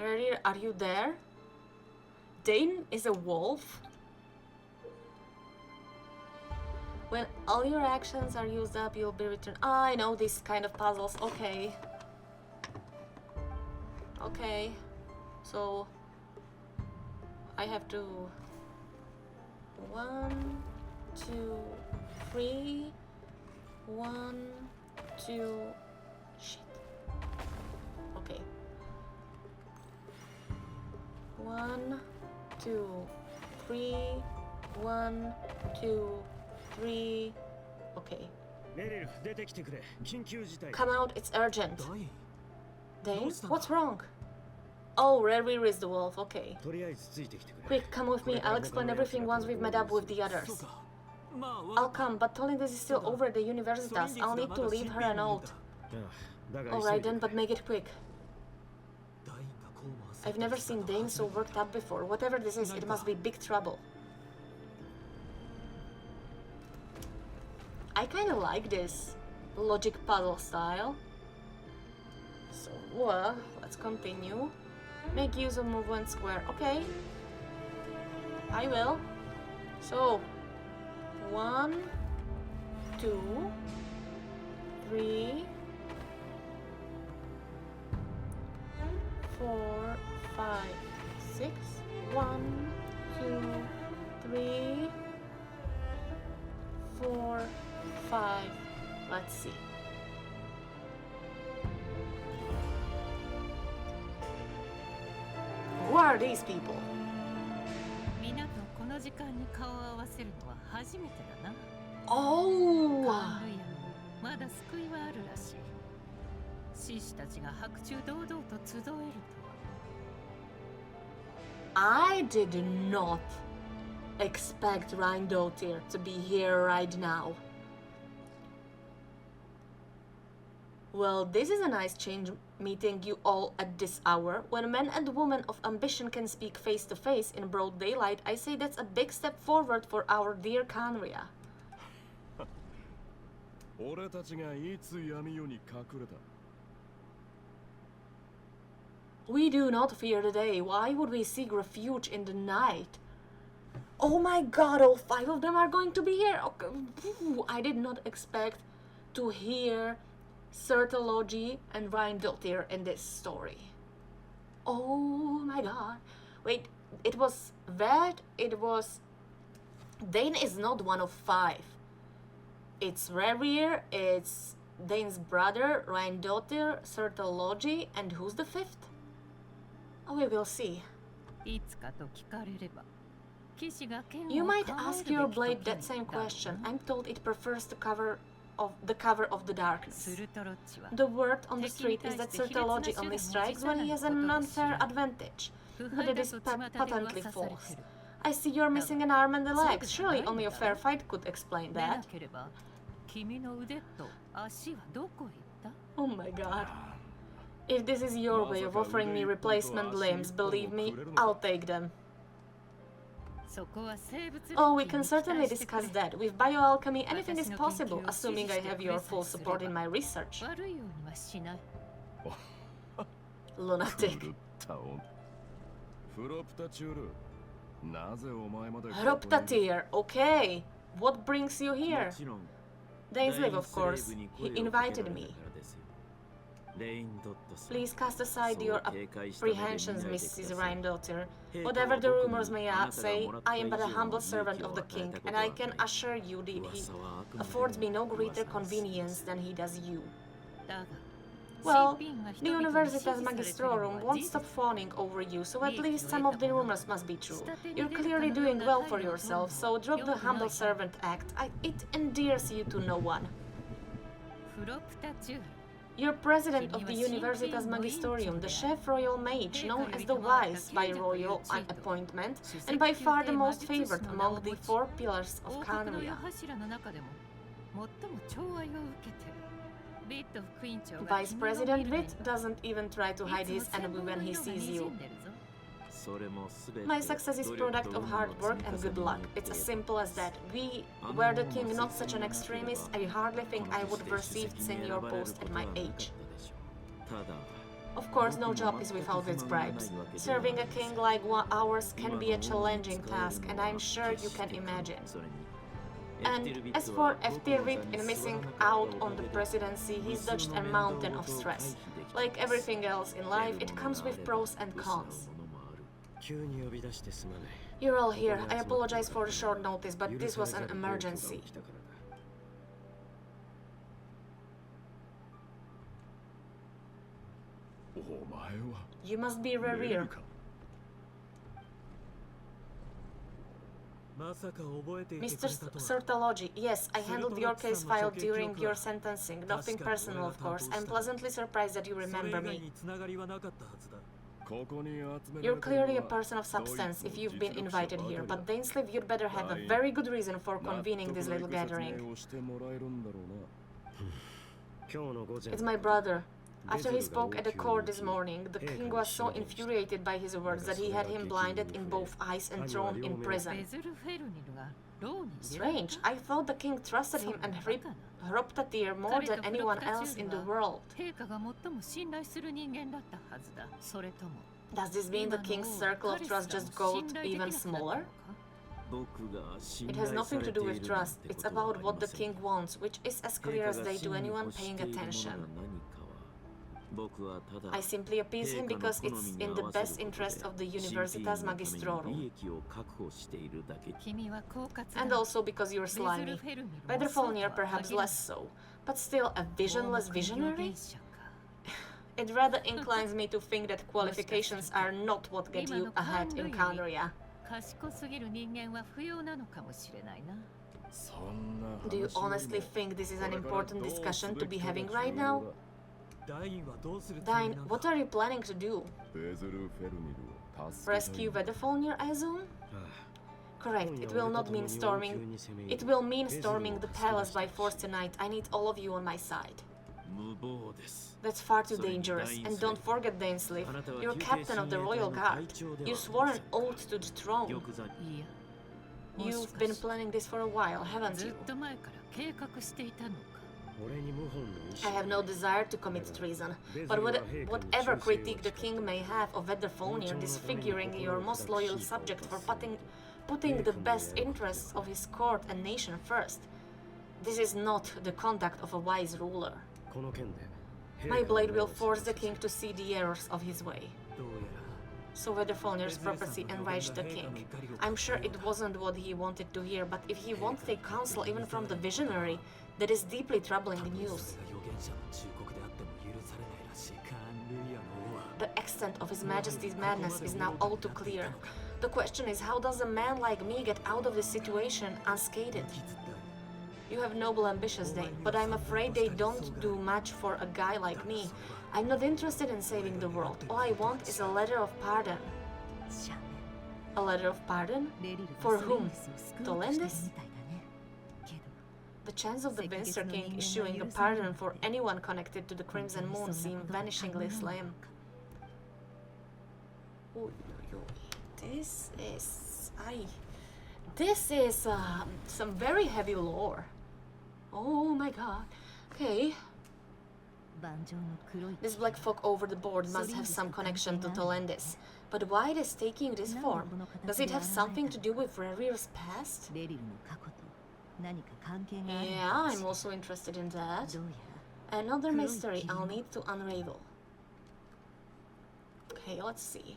Rarir, are you there? Dane is a wolf? When all your actions are used up, you'll be returned. Ah, I know these kind of puzzles. Okay. Okay. So I have to 1, 2, 3, 1, 2. Shit. Okay. 1, 2, 3, 1, 2, 3. Okay. Come out, it's urgent. Dane? What's wrong? Oh, Rarir is the wolf, okay. Quick, come with me, I'll explain everything once we've met up with the others. I'll come, but Tolendis is still over at the Universitas. I'll need to leave her a note. Alright then, but make it quick. I've never seen Dane so worked up before. Whatever this is, it must be big trouble. I kinda like this logic puzzle style. So, let's continue. Make use of movement square. Okay. I will. So, 1, 2, 3, 4, 5, 6. 1, 2, 3, 4, 5. Let's see. Who are these people? Oh! I did not expect Reindotir to be here right now. Well, this is a nice change, meeting you all at this hour. When a man and woman of ambition can speak face to face in broad daylight, I say that's a big step forward for our dear Khaenri'ah. We do not fear the day. Why would we seek refuge in the night? Oh my god, all 5 of them are going to be here. Okay. I did not expect to hear Sertology and Rheindotir in this story. Oh my god. Wait, it was that? It was... Dane is not one of 5. It's Rerir, it's Dane's brother, Rheindotir, Sertology, and who's the 5th? Oh, we will see. You might ask your blade that same question. I'm told it prefers the cover of the darkness. The word on the street is that Sertology only strikes when he has an unfair advantage, but it is patently false. I see you're missing an arm and a leg. Surely only a fair fight could explain that. Oh my god. If this is your way of offering me replacement limbs, believe me, I'll take them. Oh, we can certainly discuss that. With bioalchemy, anything is possible, assuming I have your full support in my research. Lunatic. Hroptatir, okay. What brings you here? Dainsleif, of course. He invited me. Please cast aside your apprehensions, Mrs. Rheindotir. Whatever the rumors may say, I am but a humble servant of the king, and I can assure you that he affords me no greater convenience than he does you. Well, the Universitas Magistrorum won't stop fawning over you, so at least some of the rumors must be true. You're clearly doing well for yourself, so drop the humble servant act. It endears you to no one. You're president of the Universitas Magisterium, the chef royal mage, known as the Wise by royal appointment, and by far the most favored among the 4 pillars of Khaenri'ah. Vice President Vit doesn't even try to hide his envy when he sees you. My success is product of hard work and good luck. It's as simple as that. Were the king not such an extremist, I hardly think I would have received senior post at my age. Of course, no job is without its bribes. Serving a king like ours can be a challenging task, and I'm sure you can imagine. And as for Eftirvit in missing out on the presidency, he's dodged a mountain of stress. Like everything else in life, it comes with pros and cons. You're all here. I apologize for the short notice, but this was an emergency. You must be Rerir. Mr. Sertology, yes, I handled your case file during your sentencing. Nothing personal, of course. I'm pleasantly surprised that you remember me. You're clearly a person of substance if you've been invited here, but Dainsleif, you'd better have a very good reason for convening this little gathering. It's my brother. After he spoke at the court this morning, the king was so infuriated by his words that he had him blinded in both eyes and thrown in prison. Strange, I thought the king trusted him and Hroptatir more than anyone else in the world. Does this mean the king's circle of trust just got even smaller? It has nothing to do with trust, it's about what the king wants, which is as clear as day to anyone paying attention. I simply appease him because it's in the best interest of the Universitas Magistrorum. And also because you're slimy. Weatherfalnir perhaps less so, but still a visionless visionary? It rather inclines me to think that qualifications are not what get you ahead in Khaenri'ah. Do you honestly think this is an important discussion to be having right now? Dain, what are you planning to do? Rescue Weatherfalnir, I assume? Correct, it will not mean storming... It will mean storming the palace by force tonight. I need all of you on my side. That's far too dangerous. And don't forget, Dainsleif, you're captain of the Royal Guard. You swore an oath to the throne. You've been planning this for a while, haven't you? I have no desire to commit treason, but whatever critique the king may have of Weatherfalnir disfiguring your most loyal subject for putting the best interests of his court and nation first, This is not the conduct of a wise ruler. My blade will force the king to see the errors of his way. So Weatherfaller's prophecy enraged the king. I'm sure it wasn't what he wanted to hear, but if he won't take counsel even from the visionary, that is deeply troubling news. The extent of His Majesty's madness is now all too clear. The question is, how does a man like me get out of this situation unscathed? You have noble ambitions, Dane, but I'm afraid they don't do much for a guy like me. I'm not interested in saving the world. All I want is a letter of pardon. A letter of pardon? For whom? Tolendis? The chance of the Vincer King issuing a pardon for anyone connected to the Crimson Moon seem vanishingly slim. This is some very heavy lore. Oh my god. Okay. This black fog over the board must have some connection to Tolendis. But why it is taking this form? Does it have something to do with Revir's past? Yeah, I'm also interested in that. Another mystery I'll need to unravel. Okay, let's see.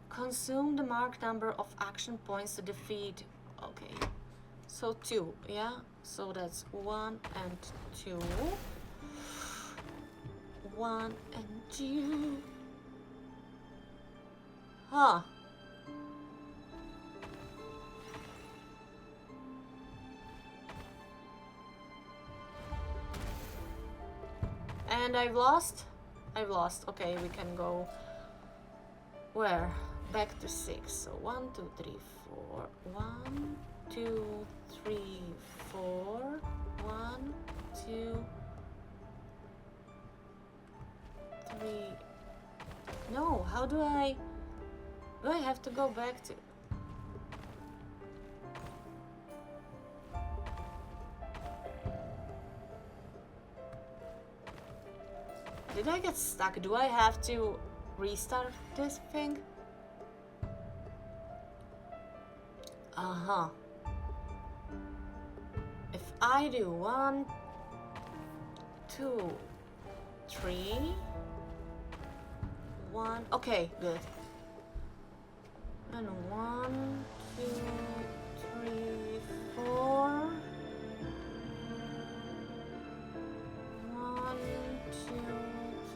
Consume the marked number of action points to defeat. Okay. So 2, yeah? So that's 1 and 2. 1 and 2. Huh. And I've lost? I've lost. Okay, we can go. Where? Back to 6. So 1, 2, 3, 4. 1, 2, 3, 4. 1, 2, 3. No, how do I have to go back to? Did I get stuck? Do I have to restart this thing? Uh-huh. If I do 1, 2, 3, 1. Okay, good. And 1, 2, 3, 4. 1, 2,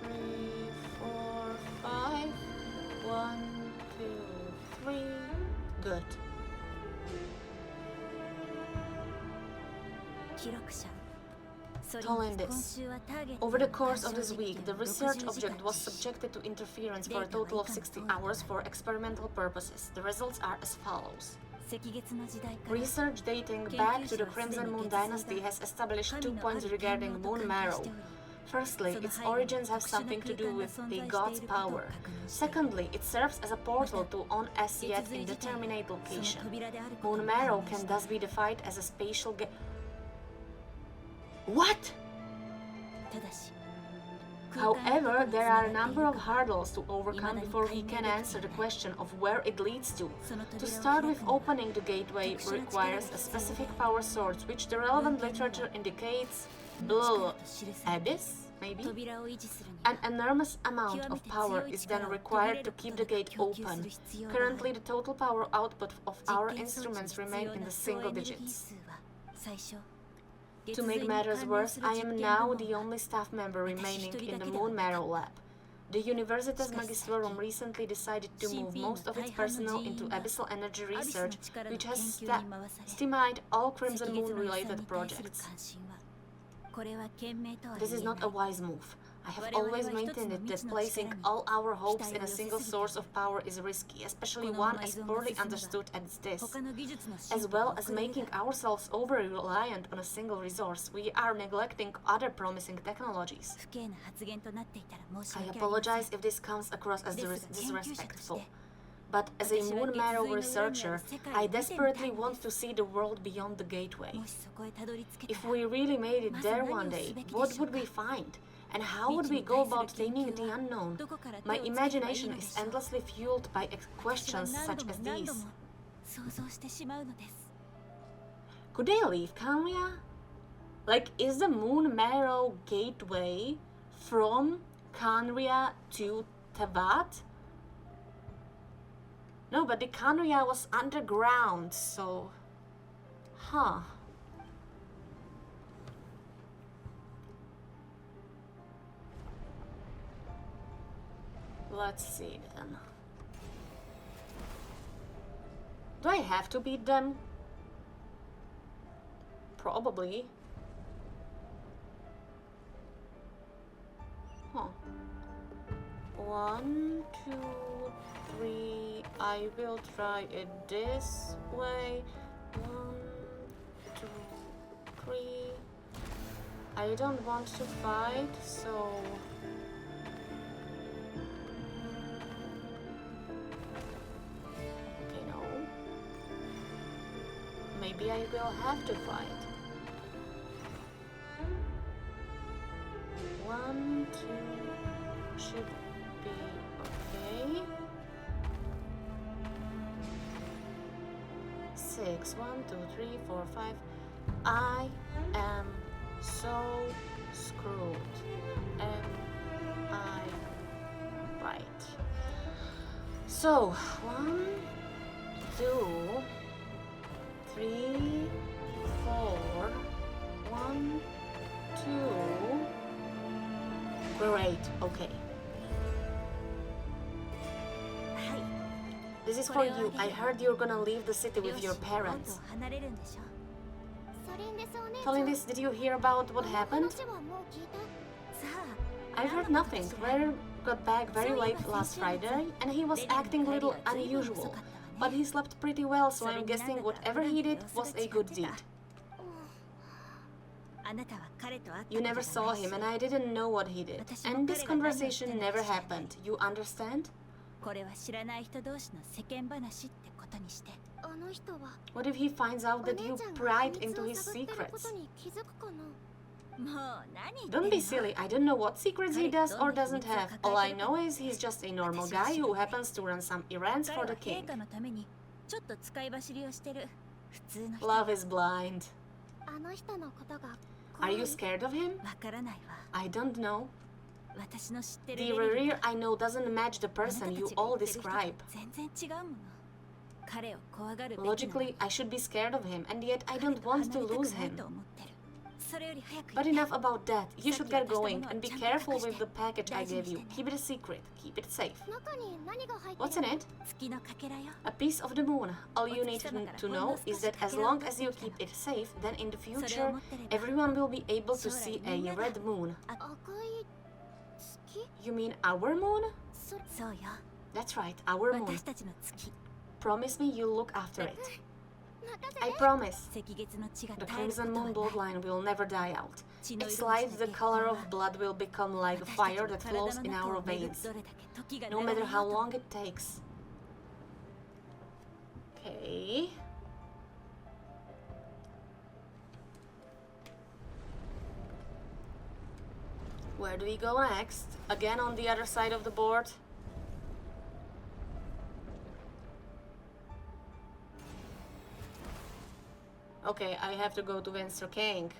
3, 4, 5. 1, 2, 3. Good. Tolendis. Over the course of this week, the research object was subjected to interference for a total of 60 hours for experimental purposes. The results are as follows. Research dating back to the Crimson Moon Dynasty has established 2 points regarding Moon Marrow. Firstly, its origins have something to do with a god's power. Secondly, it serves as a portal to an as-yet indeterminate location. Moon Marrow can thus be defined as a spatial What? However, there are a number of hurdles to overcome before we can answer the question of where it leads to. To start with, opening the gateway requires a specific power source, which the relevant literature indicates abyss, maybe? An enormous amount of power is then required to keep the gate open. Currently, the total power output of our instruments remain in the single digits. To make matters worse, I am now the only staff member remaining in the Moon Marrow lab. The Universitas Magistrorum recently decided to move most of its personnel into abyssal energy research, which has stymied all Crimson Moon-related projects. This is not a wise move. I have always maintained that placing all our hopes in a single source of power is risky, especially one as poorly understood as this. As well as making ourselves over-reliant on a single resource, we are neglecting other promising technologies. I apologize if this comes across as disrespectful. But as a Moon Marrow researcher, I desperately want to see the world beyond the gateway. If we really made it there one day, what would we find? And how would we go about taming the unknown? My imagination is endlessly fueled by questions such as these. Could they leave Kanria? Like, is the Moon Marrow gateway from Kanria to Tevat? No, but the Kanria was underground, so... Huh. Let's see then. Do I have to beat them? Probably. Huh. 1, 2, 3. I will try it this way. 1, 2, 3. I don't want to fight, so... Okay, no. Maybe I will have to fight. 1, 2 should be okay. 6, 1, 2, 3, 4, 5. I am so screwed. Am I right? So 1, 2, 3, 4. 1, 2. Great, okay. This is for you. I heard you're gonna leave the city with your parents. Felindis, did you hear about what happened? I've heard nothing. Claire got back very late last Friday, and he was acting a little unusual. But he slept pretty well, so I'm guessing whatever he did was a good deed. You never saw him, and I didn't know what he did. And this conversation never happened. You understand? What if he finds out that you pried into his secrets? Don't be silly. I don't know what secrets he does or doesn't have. All I know is he's just a normal guy who happens to run some errands for the king. Love is blind. Are you scared of him? I don't know. The Rerir I know doesn't match the person you all describe. Logically, I should be scared of him, and yet I don't want to lose him. But enough about that. You should get going, and be careful with the package I gave you. Keep it a secret. Keep it safe. What's in it? A piece of the moon. All you need to know is that as long as you keep it safe, then in the future, everyone will be able to see a red moon. You mean our moon? That's right, our moon. Promise me you'll look after it. I promise. The crimson moon bloodline will never die out. Its light, the color of blood, will become like fire that flows in our veins, no matter how long it takes. Okay. Where do we go next? Again on the other side of the board? Okay, I have to go to Venster King.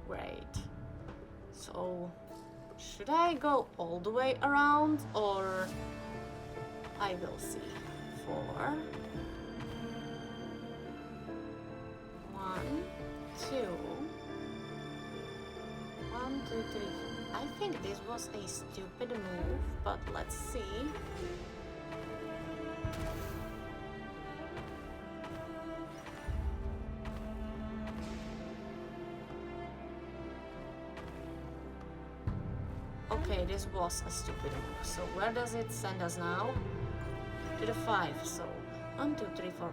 Great. So, should I go all the way around, or I will see. 4. 1, 2. 1, 2, 3. I think this was a stupid move, but let's see. Okay, this was a stupid move. So where does it send us now? To the 5. So 1, 2, 3, 4.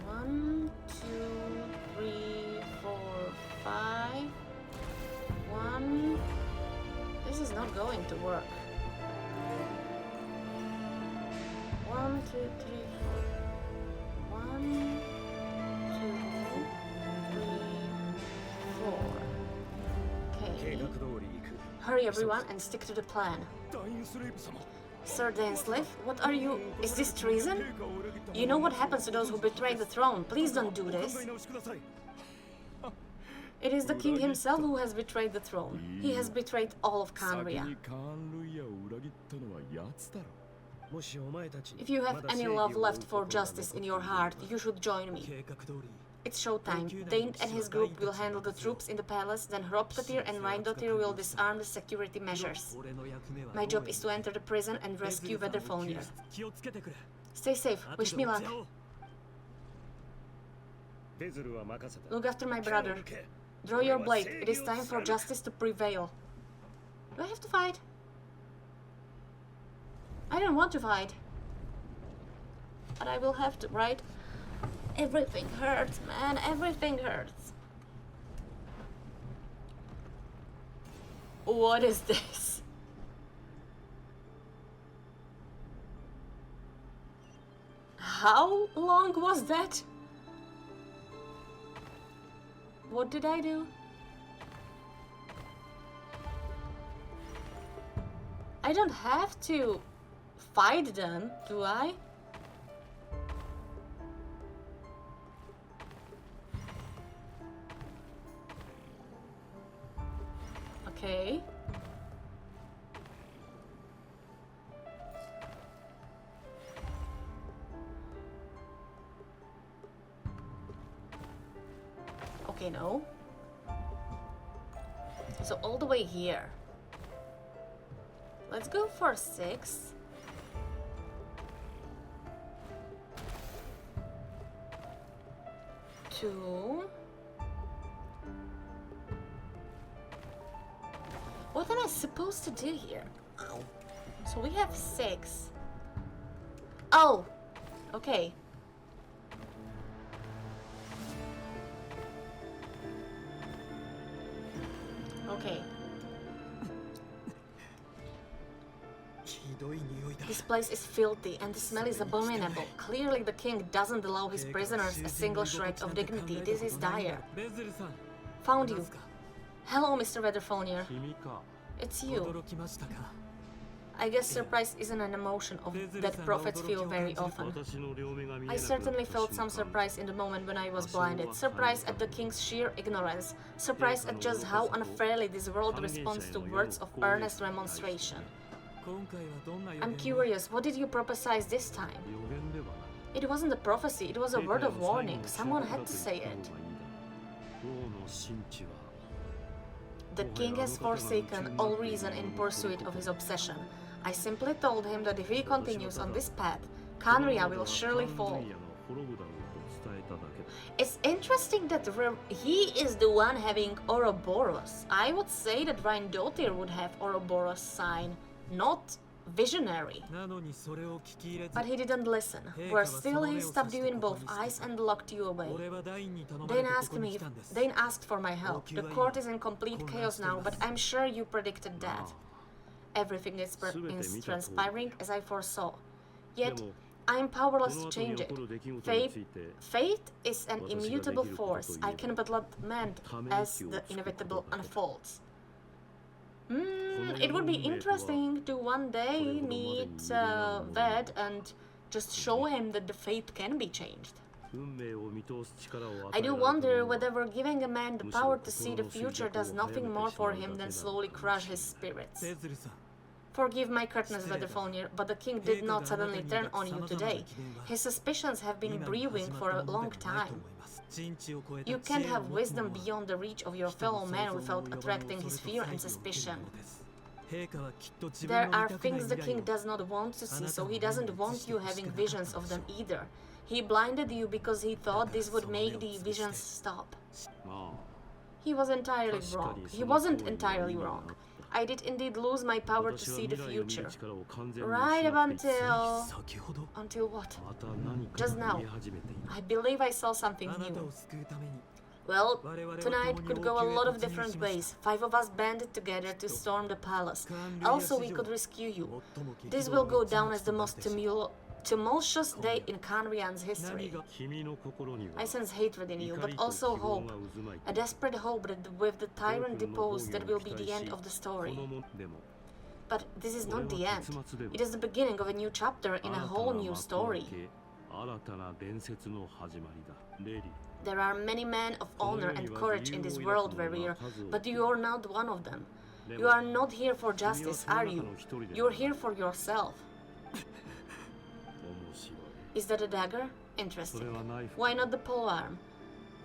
1, 2, 3, 4, 5. 1. This is not going to work. 1, 2, 3, 4. 1, 2, 3, 4. Okay. Hurry everyone and stick to the plan. Sir Dainsleif, what are you... Is this treason? You know what happens to those who betray the throne. Please don't do this. It is the king himself who has betrayed the throne. He has betrayed all of Khaenri'ah. If you have any love left for justice in your heart, you should join me. It's showtime. Dane and his group will handle the troops in the palace, then Hropkatir and Reindotir will disarm the security measures. My job is to enter the prison and rescue Weatherfalnir. Stay safe. Wish me luck. Look after my brother. Draw your blade. It is time for justice to prevail. Do I have to fight? I don't want to fight. But I will have to, right? Everything hurts, man. Everything hurts. What is this? How long was that? What did I do? I don't have to fight them, do I? Okay. Okay, no. So all the way here. Let's go for 6. Two. What am I supposed to do here? So we have 6. Oh! Okay. Okay. This place is filthy and the smell is abominable. Clearly the king doesn't allow his prisoners a single shred of dignity. This is dire. Found you. Hello, Mr. Weatherfalnir. It's you. I guess surprise isn't an emotion that prophets feel very often. I certainly felt some surprise in the moment when I was blinded. Surprise at the king's sheer ignorance. Surprise at just how unfairly this world responds to words of earnest remonstration. I'm curious, what did you prophesize this time? It wasn't a prophecy, it was a word of warning. Someone had to say it. The king has forsaken all reason in pursuit of his obsession. I simply told him that if he continues on this path, Khaenri'ah will surely fall. It's interesting that he is the one having Ouroboros. I would say that Reindotir would have Ouroboros sign, not visionary. But he didn't listen. Worse still, he stabbed you in both eyes and locked you away. Dane asked for my help. The court is in complete chaos now, but I'm sure you predicted that. Everything is transpiring as I foresaw. Yet, I am powerless to change it. Fate is an immutable force. I can but lament as the inevitable unfolds. It would be interesting to one day meet Ved and just show him that the fate can be changed. I do wonder whether giving a man the power to see the future does nothing more for him than slowly crush his spirits. Forgive my curtness, Weatherfalnir, but the king did not suddenly turn on you today. His suspicions have been brewing for a long time. You can't have wisdom beyond the reach of your fellow man without attracting his fear and suspicion. There are things the king does not want to see, so he doesn't want you having visions of them either. He blinded you because he thought this would make the visions stop. He was entirely wrong. He wasn't entirely wrong. I did indeed lose my power to see the future. Right up until... Until what? Just now. I believe I saw something new. Well, tonight could go a lot of different ways. 5 of us banded together to storm the palace. Also, we could rescue you. This will go down as the most tumultuous day in Khaenri'ah's history. I sense hatred in you, but also hope. A desperate hope that with the tyrant deposed, that will be the end of the story. But this is not the end. It is the beginning of a new chapter in a whole new story. There are many men of honor and courage in this world, Warrior, but you are not one of them. You are not here for justice, are you? You are here for yourself. Is that a dagger? Interesting. Why not the polearm?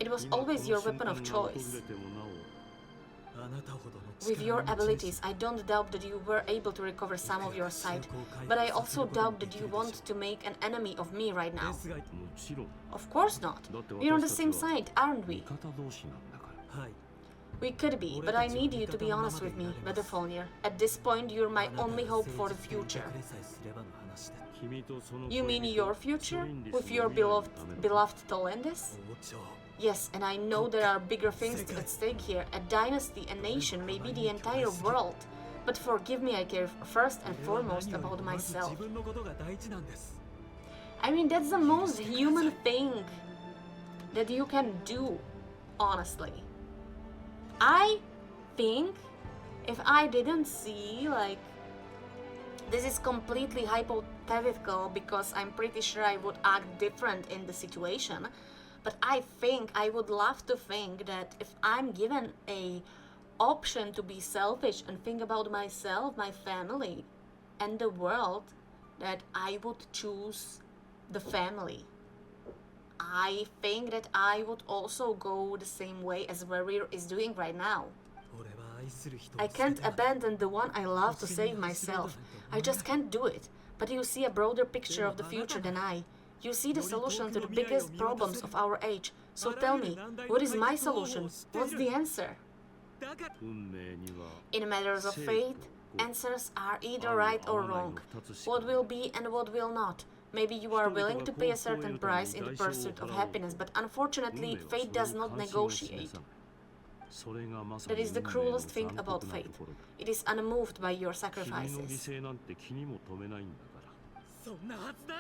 It was always your weapon of choice. With your abilities, I don't doubt that you were able to recover some of your sight, but I also doubt that you want to make an enemy of me right now. Of course not. We're on the same side, aren't we? We could be, but I need you to be honest with me, Weatherfalnir. At this point, you're my only hope for the future. You mean your future? With your beloved Tolendis? Yes, and I know there are bigger things at stake here. A dynasty, a nation, maybe the entire world. But forgive me, I care first and foremost about myself. I mean, that's the most human thing that you can do, honestly. I think if I didn't see, like, this is completely hypothetical because I'm pretty sure I would act different in the situation. But I think I would love to think that if I'm given a option to be selfish and think about myself, my family, and the world, that I would choose the family. I think that I would also go the same way as Warrior is doing right now. I can't abandon the one I love to save myself. I just can't do it. But you see a broader picture of the future than I. You see the solution to the biggest problems of our age. So tell me, what is my solution? What's the answer? In matters of fate, answers are either right or wrong. What will be and what will not. Maybe you are willing to pay a certain price in the pursuit of happiness, but unfortunately, fate does not negotiate. That is the cruelest thing about fate. It is unmoved by your sacrifices.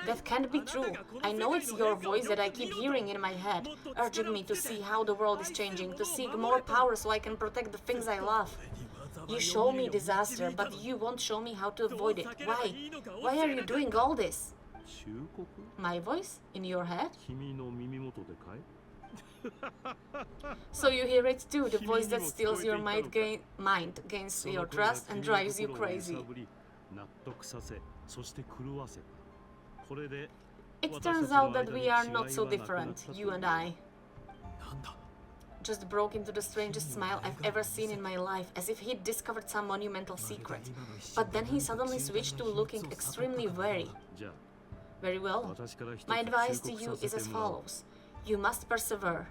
That can't be true. I know it's your voice that I keep hearing in my head, urging me to see how the world is changing, to seek more power so I can protect the things I love. You show me disaster, but you won't show me how to avoid it. Why? Why are you doing all this? My voice? In your head? So you hear it too, the voice that steals your mind, gains your trust and drives you crazy. It turns out that we are not so different, you and I. Just broke into the strangest smile I've ever seen in my life, as if he'd discovered some monumental secret. But then he suddenly switched to looking extremely wary. Very well. My advice to you is as follows. You must persevere.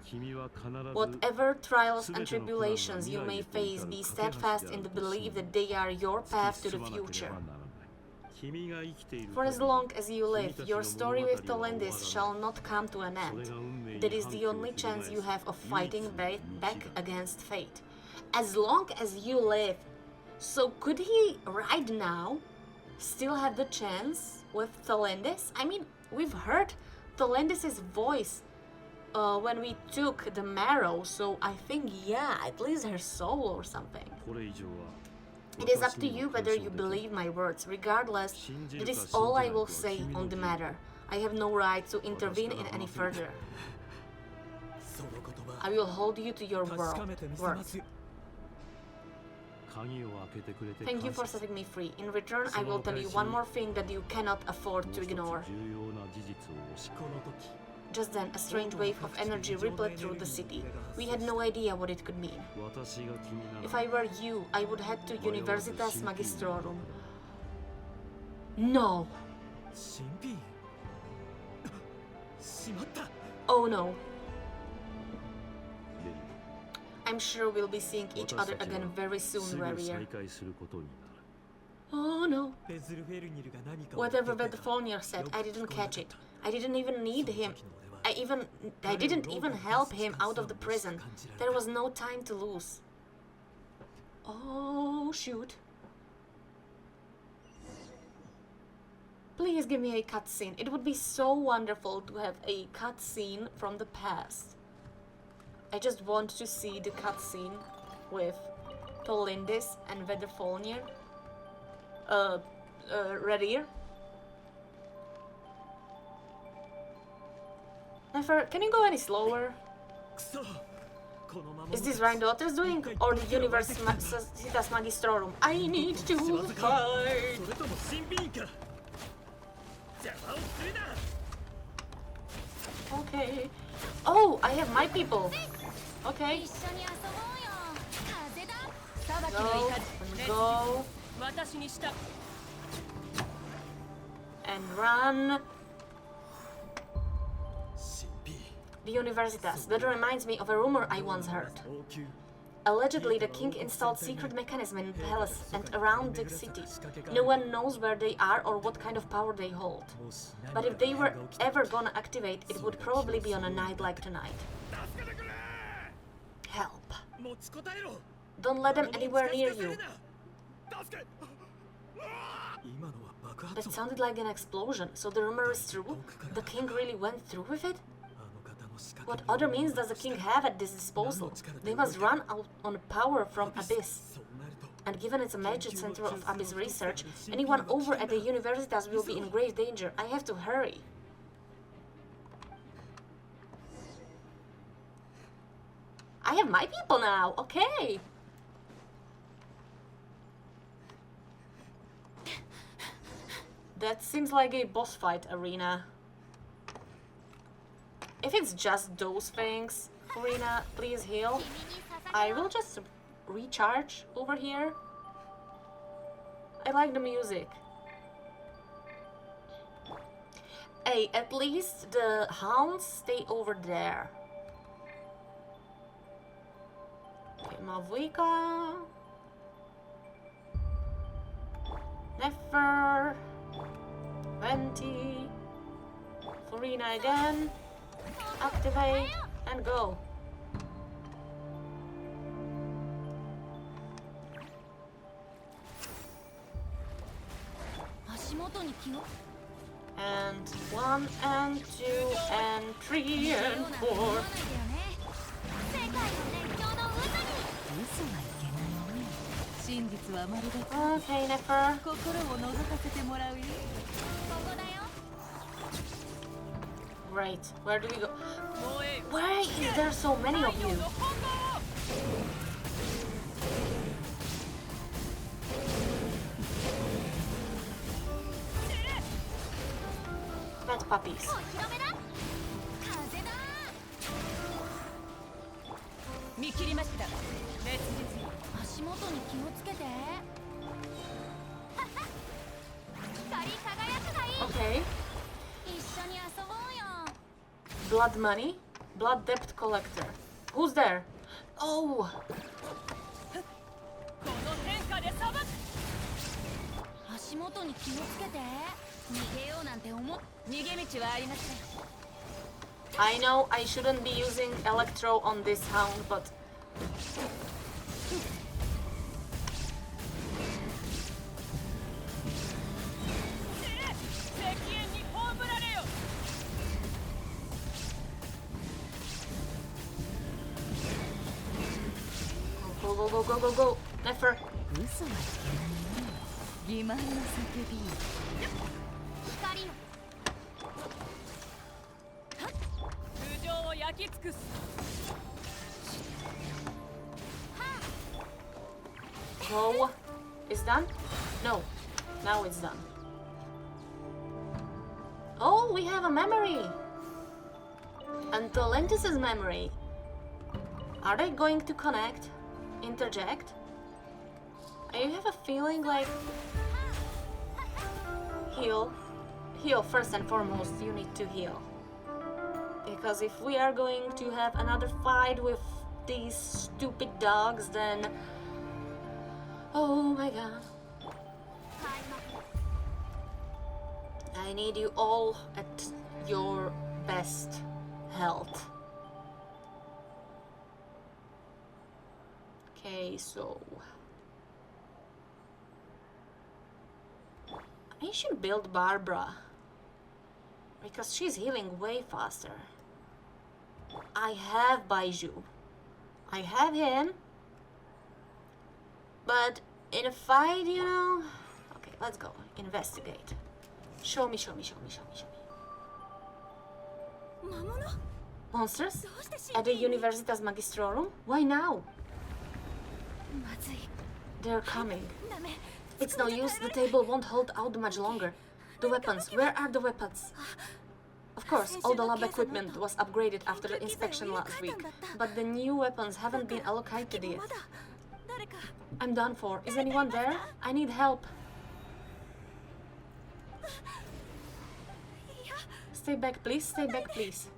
Whatever trials and tribulations you may face, be steadfast in the belief that they are your path to the future. For as long as you live, your story with Tolendis shall not come to an end. That is the only chance you have of fighting back against fate. As long as you live. So could he, right now, still have the chance with Tolendis? I mean, we've heard Tolendis' voice when we took the marrow, so I think, yeah, at least her soul or something. It is up to you whether you believe my words. Regardless, that is all I will say on the matter. I have no right to intervene in any further. I will hold you to your word. Thank you for setting me free. In return, I will tell you one more thing that you cannot afford to ignore. Just then, a strange wave of energy rippled through the city. We had no idea what it could mean. If I were you, I would head to Universitas Magistrorum. No! Oh no. I'm sure we'll be seeing each other again very soon, Warrior. Oh no. Whatever Weatherfalnir said, I didn't catch it. I didn't even need him. I didn't even help him out of the prison. There was no time to lose. Oh, shoot. Please give me a cutscene. It would be so wonderful to have a cutscene from the past. I just want to see the cutscene with Tolendis and Weatherfalnir. Red Ear. Nefer, can you go any slower? Is this Rhine Daughters doing, or the Universitas Magistrorum? I need to fight! Okay. Oh, I have my people. Okay. Go. And run. The Universitas. That reminds me of a rumor I once heard. Allegedly, the king installed secret mechanism in the palace and around the city. No one knows where they are or what kind of power they hold. But if they were ever gonna activate, it would probably be on a night like tonight. Help. Don't let them anywhere near you. That sounded like an explosion, so the rumor is true? The king really went through with it? What other means does the king have at his disposal? They must run out on power from Abyss. And given it's a major center of Abyss research, anyone over at the Universitas will be in grave danger. I have to hurry. I have my people now, okay. That seems like a boss fight arena. If it's just those things, Furina, please heal. I will just recharge over here. I like the music. Hey, at least the hounds stay over there. Okay, Mavuika. Nefer. Venti. Furina again. Activate and go. And 1 and 2 and 3 and 4. Okay, Nefer. Right, where do we go? Why is there so many of you? Bad puppies. Okay. Blood money? Blood debt collector. Who's there? Oh! I know I shouldn't be using Electro on this hound, but... Go, go, go, go, go, go! Nefer! Go. It's done? No. Now it's done. Oh, we have a memory! Antolentis' memory. Are they going to connect? Interject? I have a feeling like... Heal. Heal first and foremost, you need to heal. Because if we are going to have another fight with these stupid dogs, then... Oh my god. I need you all at your best health. Okay, so... I should build Barbara. Because she's healing way faster. I have Baiju. I have him. But in a fight, you know... Okay. let's go. Investigate. Show me, show me, show me, show me, show me. Monsters? At the Universitas Magistrorum? Why now? They're coming. It's no use, the table won't hold out much longer. The weapons, where are the weapons? Of course, all the lab equipment was upgraded after the inspection last week, but the new weapons haven't been allocated yet. I'm done for. Is anyone there? I need help. Stay back, please. Stay back, please.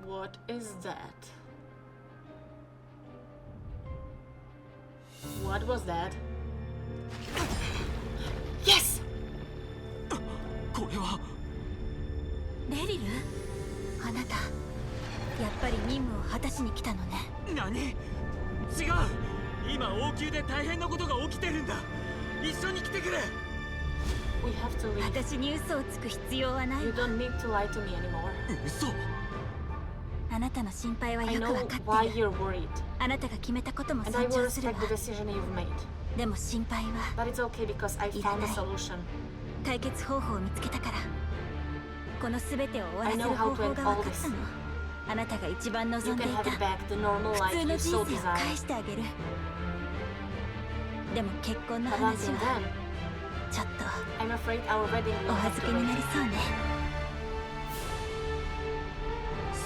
What is that? What was that? Yes! これはレリル、あなたやっぱり任務を果たしに来たのね。何？違う。今王宮で大変なことが起きてるんだ。一緒に来てくれ。We have to leave. 私に嘘をつく必要はない。You don't need to lie to me anymore. 嘘。あなたの心配は I よく know わか why ってる。 you're worried, あなたが決めたことも and I 尊 will 重する respect わ。 the decision you've made. でも心配は But it's okay because I found a solution. 解決方法を見つけたから。この全てを終わらせる I know how 方 to 法 end が all 分かったの。あなたが一番 You 望んで can い have た it back, the normal 普 life 通 you の so 人生を desire. 返してあげる。でも結婚の But 話 until は then, ちょっと I'm afraid our wedding お will have 預 to けにな wait. りそうね。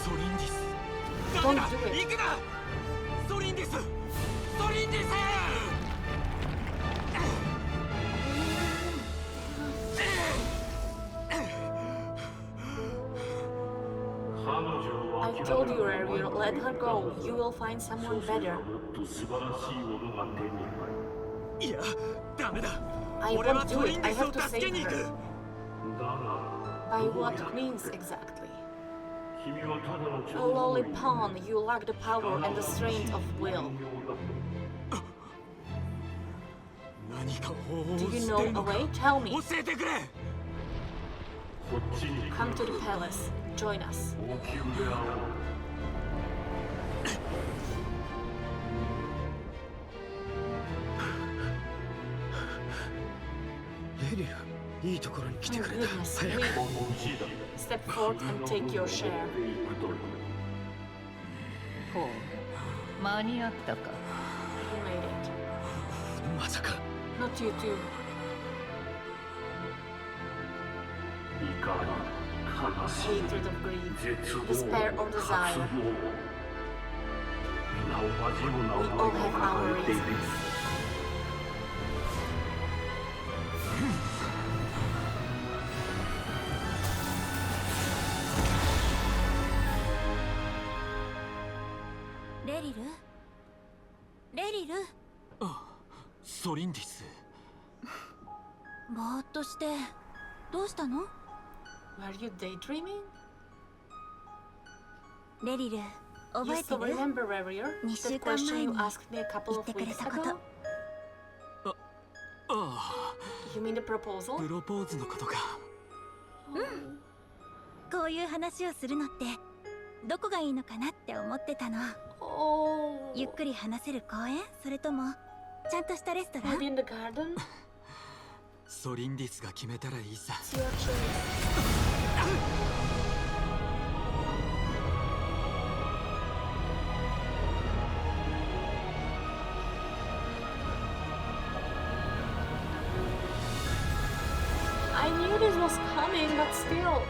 ソリンディス。 Don't ダメだ。 do it. 行くな。ソリンディス。ソリンディス。I told you earlier, let her go. You will find someone better. いや、ダメだ。 I 俺は won't ソ do リン it. デ I ィスを have to 助け save に行く。 her. By what means exactly? A lowly pawn, you lack the power and the strength of will. 何か方法を Do 知 you って know る a のか way? Tell me. 教えてくれ。 Come to the palace. Join us. レリル、いいところに来て Oh くれた。 goodness. 早く。 Step forth and take your share. ほう、間に合ったか。 You made it. まさか。 Not you too. Hatred of greed, despair or desire. We all have our reasons. Lerilu? Lerilu? ソリンディス。ぼーっとしてどうしたの？ Were you daydreaming? レリル、覚 You えて still る？ remember, Warrior? 2 The 週間 question 前 you に asked me a couple 言っ of てくれ weeks たこと ago? ああ、 You mean the proposal? プロポーズのことか。こういう話をするのってどこがいいのかなって思ってたの。 Oh. ゆっくり話せる公園？それともちゃんとしたレストラン？ Maybe in the garden? ソリンディスが決めたらいいさ。 It's your choice. I knew this was coming, but still.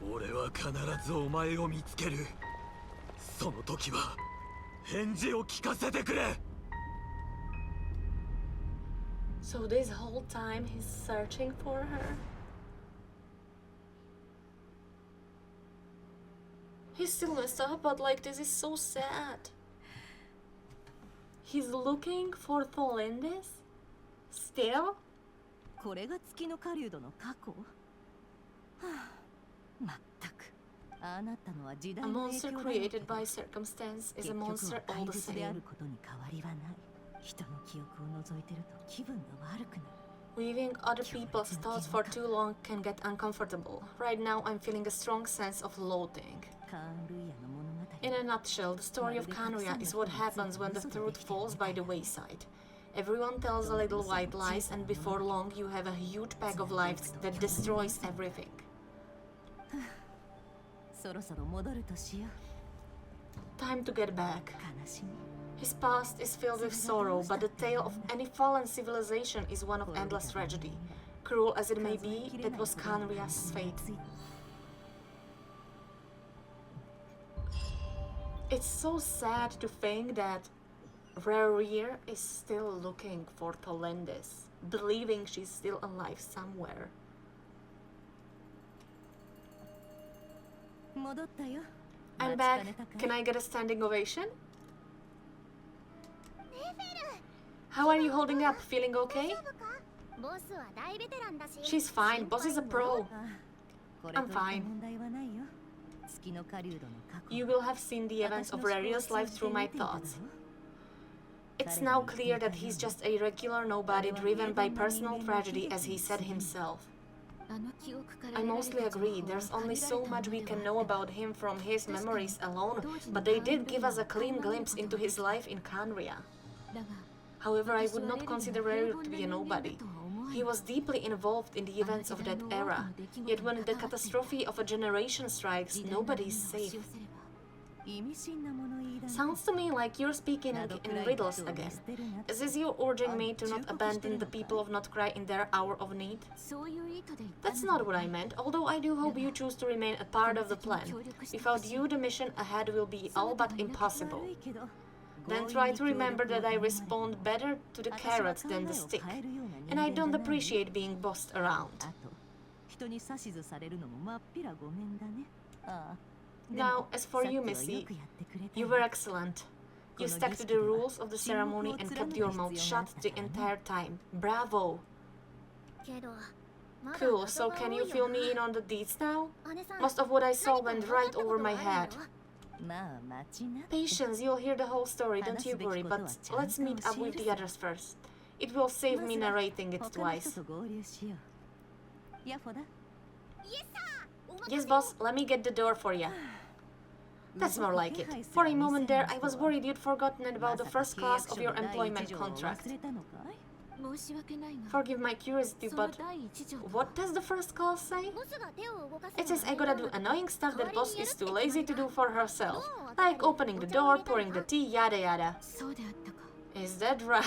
"俺は必ずお前を見つける。その時は返事を聞かせてくれ。 So this whole time he's searching for her? He's still messed up, but like this is so sad. He's looking for Tholendis? Still? これが月の狩人の過去。はあ、まったく。ああなったのは時代 A の影 monster 響だろうけ created ど by circumstance is 結 a 局は monster 怪 all the 物であ same. ることに変わりはない。人の記憶を除いてると気分が悪くなる。 Weaving other people's thoughts for too long can get uncomfortable. Right now, I'm feeling a strong sense of loathing. カーンルイヤの物語。 In a nutshell, the story of Kanuya is what happens when the truth falls by the wayside. Everyone tells a little white lies, and before long, you have a huge bag of lies that destroys everything. そろそろ戻るとしよう。 Time to get back. 悲しみ。 His past is filled with sorrow, but the tale of any fallen civilization is one of endless tragedy. Cruel as it may be, that was Kanria's fate. It's so sad to think that Rerir is still looking for Tholendis, believing she's still alive somewhere. 戻ったよ。 I'm 待ちか back. ねたかい Can I get a standing ovation? How are you holding up? Feeling okay? ボスは大ベテランだし She's fine. Boss is a pro. これとい I'm った fine. 問題はないよ。月の狩人の過去。 You will have seen the events of Rerir's life through my thoughts. It's now clear that he's just a regular nobody driven by personal tragedy, as he said himself. あの記憶から I mostly agree. There's only so much we can know about him from his memories alone, but they did give us a clean glimpse into his life in Kanria. だが However, I would not consider Rerir to be a nobody. He was deeply involved in the events of that era. Yet when the catastrophe of a generation strikes, nobody is safe. 意味深な物言いだね。 Sounds to me like you're speaking in riddles again. Is this you urging me to not abandon the people of Nod Krai in their hour of need? そういう意図で言った That's not what I meant, although I do hope you choose to remain a part of the plan. Without you, the mission ahead will be all but impossible. 悪いけど Then try to remember that I respond better to the carrot than the stick. And I don't appreciate being bossed around. あと人に指図されるのもまっぴらごめんだね。ああ。 Now, as for you, さっきは Missy, よくやってくれた you よ were excellent. You stuck to the rules of the ceremony and kept your mouth shut the entire time. Bravo! けどまだ Cool, so 謎が can 多 you いよ fill な me in on the deeds now? 姉さん Most of what I saw 何 went か right 分かった over こと my があ head. るよ まあ待ちな。 Patience, you'll hear the whole story, don't you worry, but let's meet up with the others first. It will save me narrating it 他の人 twice. と合流しよう。ヤッホだ。 Yes, boss, let me get the door for you. That's more like it. For a moment there, I was worried you'd forgotten about the first clause of your employment contract. 忘れたのかい？申し訳ないが Forgive my curiosity, その but 第一条 what does the first clause say? ボスが手を動かす It の says が I gotta do annoying stuff that boss is too lazy to do for herself. Like opening the door, pouring the tea, yada yada. そうであったか Is that right?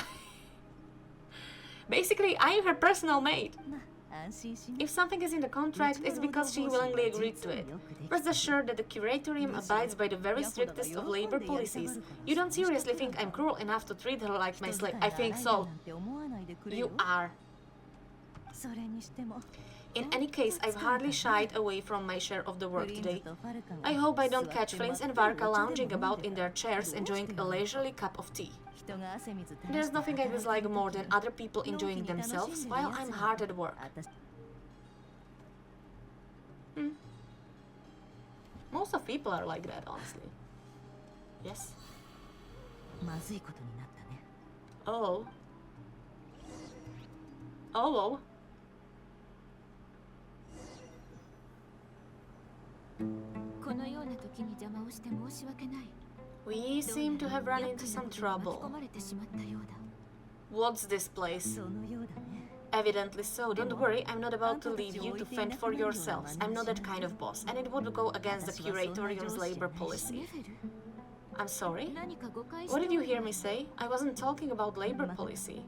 Basically, I'm her personal maid. まあ安心しな。 If something is in the contract, it's because she willingly agreed to it. Rest assured that the curatorium abides by the very strictest of labor policies. You don't seriously think I'm cruel enough to treat her like my slave? I think so. You are. それにしても In any case, I've hardly shied away from my share of the work today. I hope I don't catch Flins and Varka lounging about in their chairs enjoying a leisurely cup of tea. 人が汗水垂ら There's して nothing I dislike more than other people enjoying themselves while I'm hard at work. 私 Most of people are like that, honestly. Yes? まずいことになったね。 Oh. Oh. このような時に邪魔をして申し訳ない We seem to have run into some 厄介なことに巻き trouble. 込まれてしまったようだ What's this place? そのようだね。 Evidently so. Don't worry, I'm not about to leave you to fend for yourselves. I'm not that kind of boss, and it would go against the curatorium's labor ネ policy. フェル I'm sorry? 何か誤解し What て did you おる hear me say? I wasn't talking about labor policy.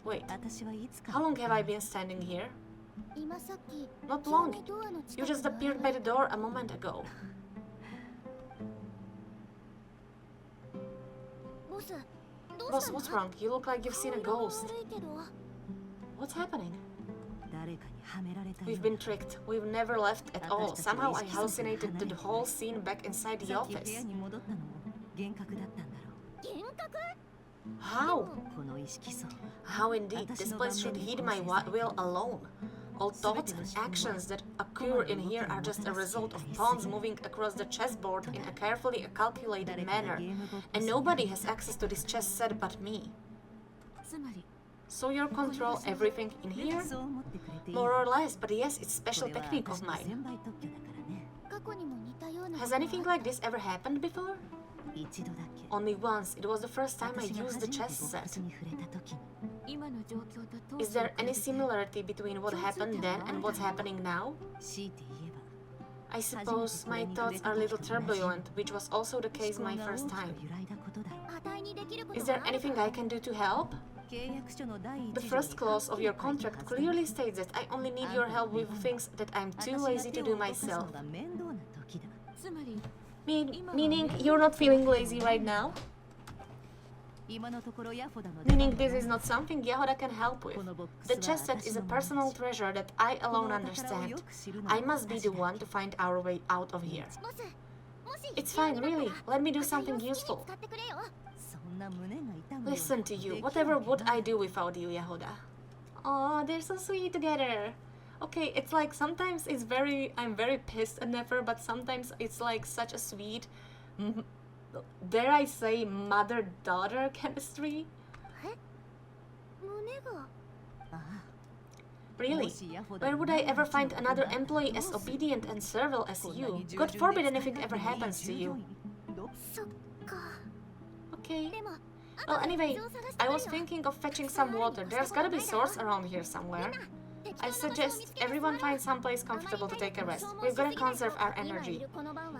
Wait, 私はいつか how long have I been standing here? 今さっき Not 急 long. にドアの You 近く just に appeared by the door a moment ago. ボスどう Boss, したの what's wrong? You look like you've seen a 顔色が ghost. 悪いけど What's happening? 誰かに We've been tricked. We've never left at all. Somehow I hallucinated the whole scene back inside the office. How? How indeed? This place should heed my will alone. All thoughts and actions that occur in here are just a result of pawns moving across the chessboard in a carefully calculated manner. And nobody has access to this chess set but me. つまり So you control everything in here? More or less, but yes, it's a special technique of mine. 過去にも似たような Has anything like this ever happened before? Only once. It was the first time I used the chess set. 今の状況と当 Is 時 there any similarity between what happened then and what's happening now? I suppose my thoughts are a little turbulent, which was also the case my first time. 値にできること Is there anything I can do to help? The first clause of your contract clearly states that I only need your help with things that I'm too lazy to do myself. つまり Meaning you're not feeling lazy right now? Meaning this is not something Yahoda can help with. The chess set is a personal treasure that I alone understand. I must be the one to find our way out of here. ボスもし It's fine, really. Let me do something 好きに useful. 使ってくれよ Listen to you. Whatever would I do without you, Yahoda? Oh, they're so sweet together. Okay, it's like sometimes I'm very pissed at Nefer, but sometimes it's like such a sweet, dare I say, mother-daughter chemistry. 胸が Really? Where would I ever find another employee as obedient and servile as you? God forbid anything ever happens to you. そっか Okay. でも Well, anyway, 水を探して I く was るよ thinking of fetching some water. There's gotta be a source around here somewhere. I suggest everyone find someplace comfortable to take a rest. We've gotta conserve our energy.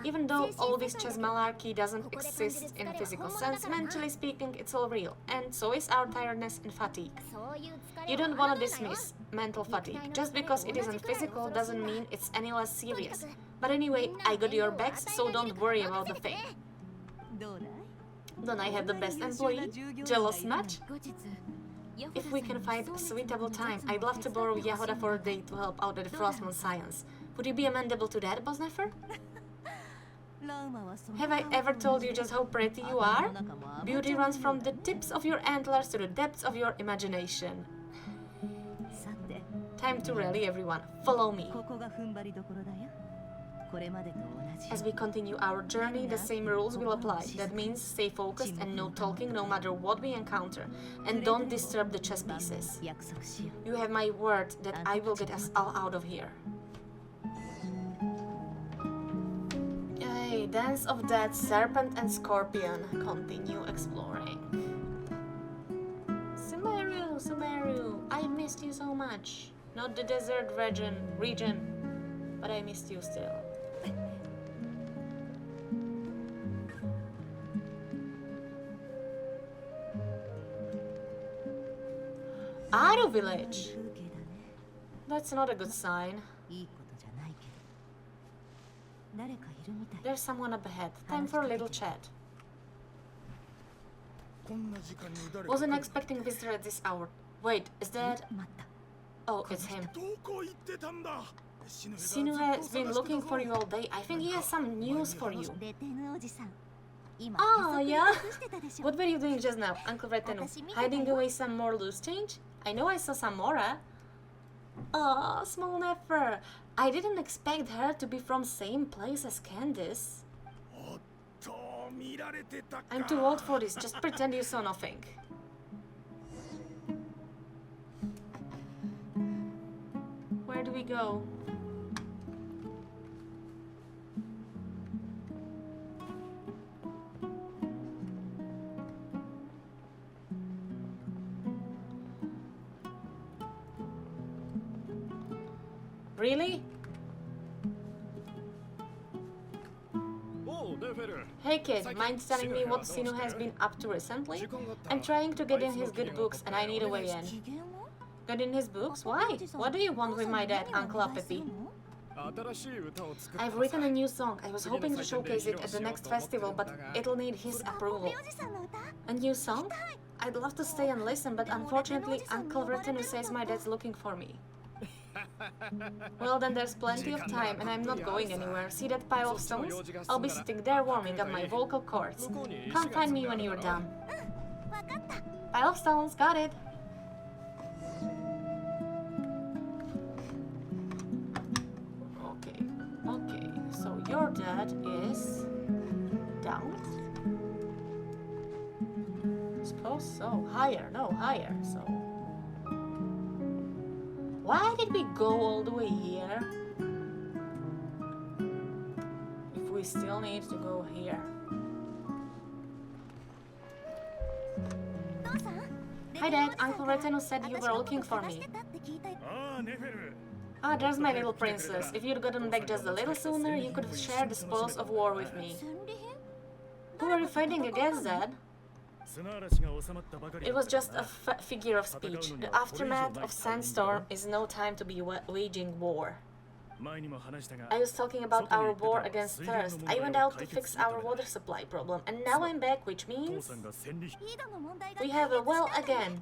Even though all this chess malarkey doesn't exist in a physical sense, mentally speaking, it's all real. And so is our tiredness and fatigue. そういう疲れ You を don't 侮 wanna るなよ dismiss mental fatigue. Just because it isn't physical doesn't mean it's any less serious. But anyway, I got your backs, so don't worry about the thing. Don't I have the best employee? Jealous much? 後日 If we can find a suitable time, I'd love to borrow Yahoda for a day to help out at the Frostmourne Science. Would you be amenable to that, Boss Nefer? Have I ever told you just how pretty you are? Beauty runs from the tips of your antlers to the depths of your imagination. Time to rally, everyone. Follow me. As we continue our journey, the same rules will apply. That means stay focused and no talking no matter what we encounter. And don't disturb the chess pieces. You have my word that I will get us all out of here. Hey, Dance of Death, Serpent and Scorpion. Continue exploring. Sumeru, I missed you so much. Not the desert region, but I missed you still. Aru village. That's not a good sign. There's someone up ahead. Time for a little chat. Wasn't expecting visitor at this hour. Wait, is that... Oh, it's him. どこ行ってたんだ Sinu has been looking for you all day. I think he has some news for you. ベテヌおじさん今 Oh, へそくり yeah? 隠してたでしょ What were you doing just now, Uncle Retenu? Hiding away some more loose change? I know I saw some Mora. Oh, small Nefer. I didn't expect her to be from same place as Candice. おっと見られてたか I'm too old for this. Just pretend you saw nothing. Where do we go? Really? おうネフェル Hey kid, mind telling me what Sinu has been up to recently? I'm trying to get in his good books and I need a way in. 機嫌は Get in his books? Why? What do you want with my dad, Uncle Apepi? 新しい歌を作った I've written a new song. I was hoping to showcase it at the next festival, but it'll need his approval. おじさんの歌 A new song? I'd love to stay and listen, but unfortunately, Uncle Retenu says my dad's looking for me. Well, then there's plenty of time, and I'm not going anywhere. See that pile of stones? I'll be sitting there warming up my vocal cords. Come find me when you're done. Pile of stones, got it. Okay, so your dad is down? Suppose so. Higher, no, higher, so... Why did we go all the way here? If we still need to go here. Hi Dad, Uncle Retenu said you were looking for me. Ah, there's my little princess. If you'd gotten back just a little sooner, you could have shared the spoils of war with me. Who are you fighting against, Dad? It was just a figure of speech. The aftermath of Sandstorm is no time to be waging war. I was talking about our war against thirst. I went out to fix our water supply problem, and now I'm back, which means... we have a well again.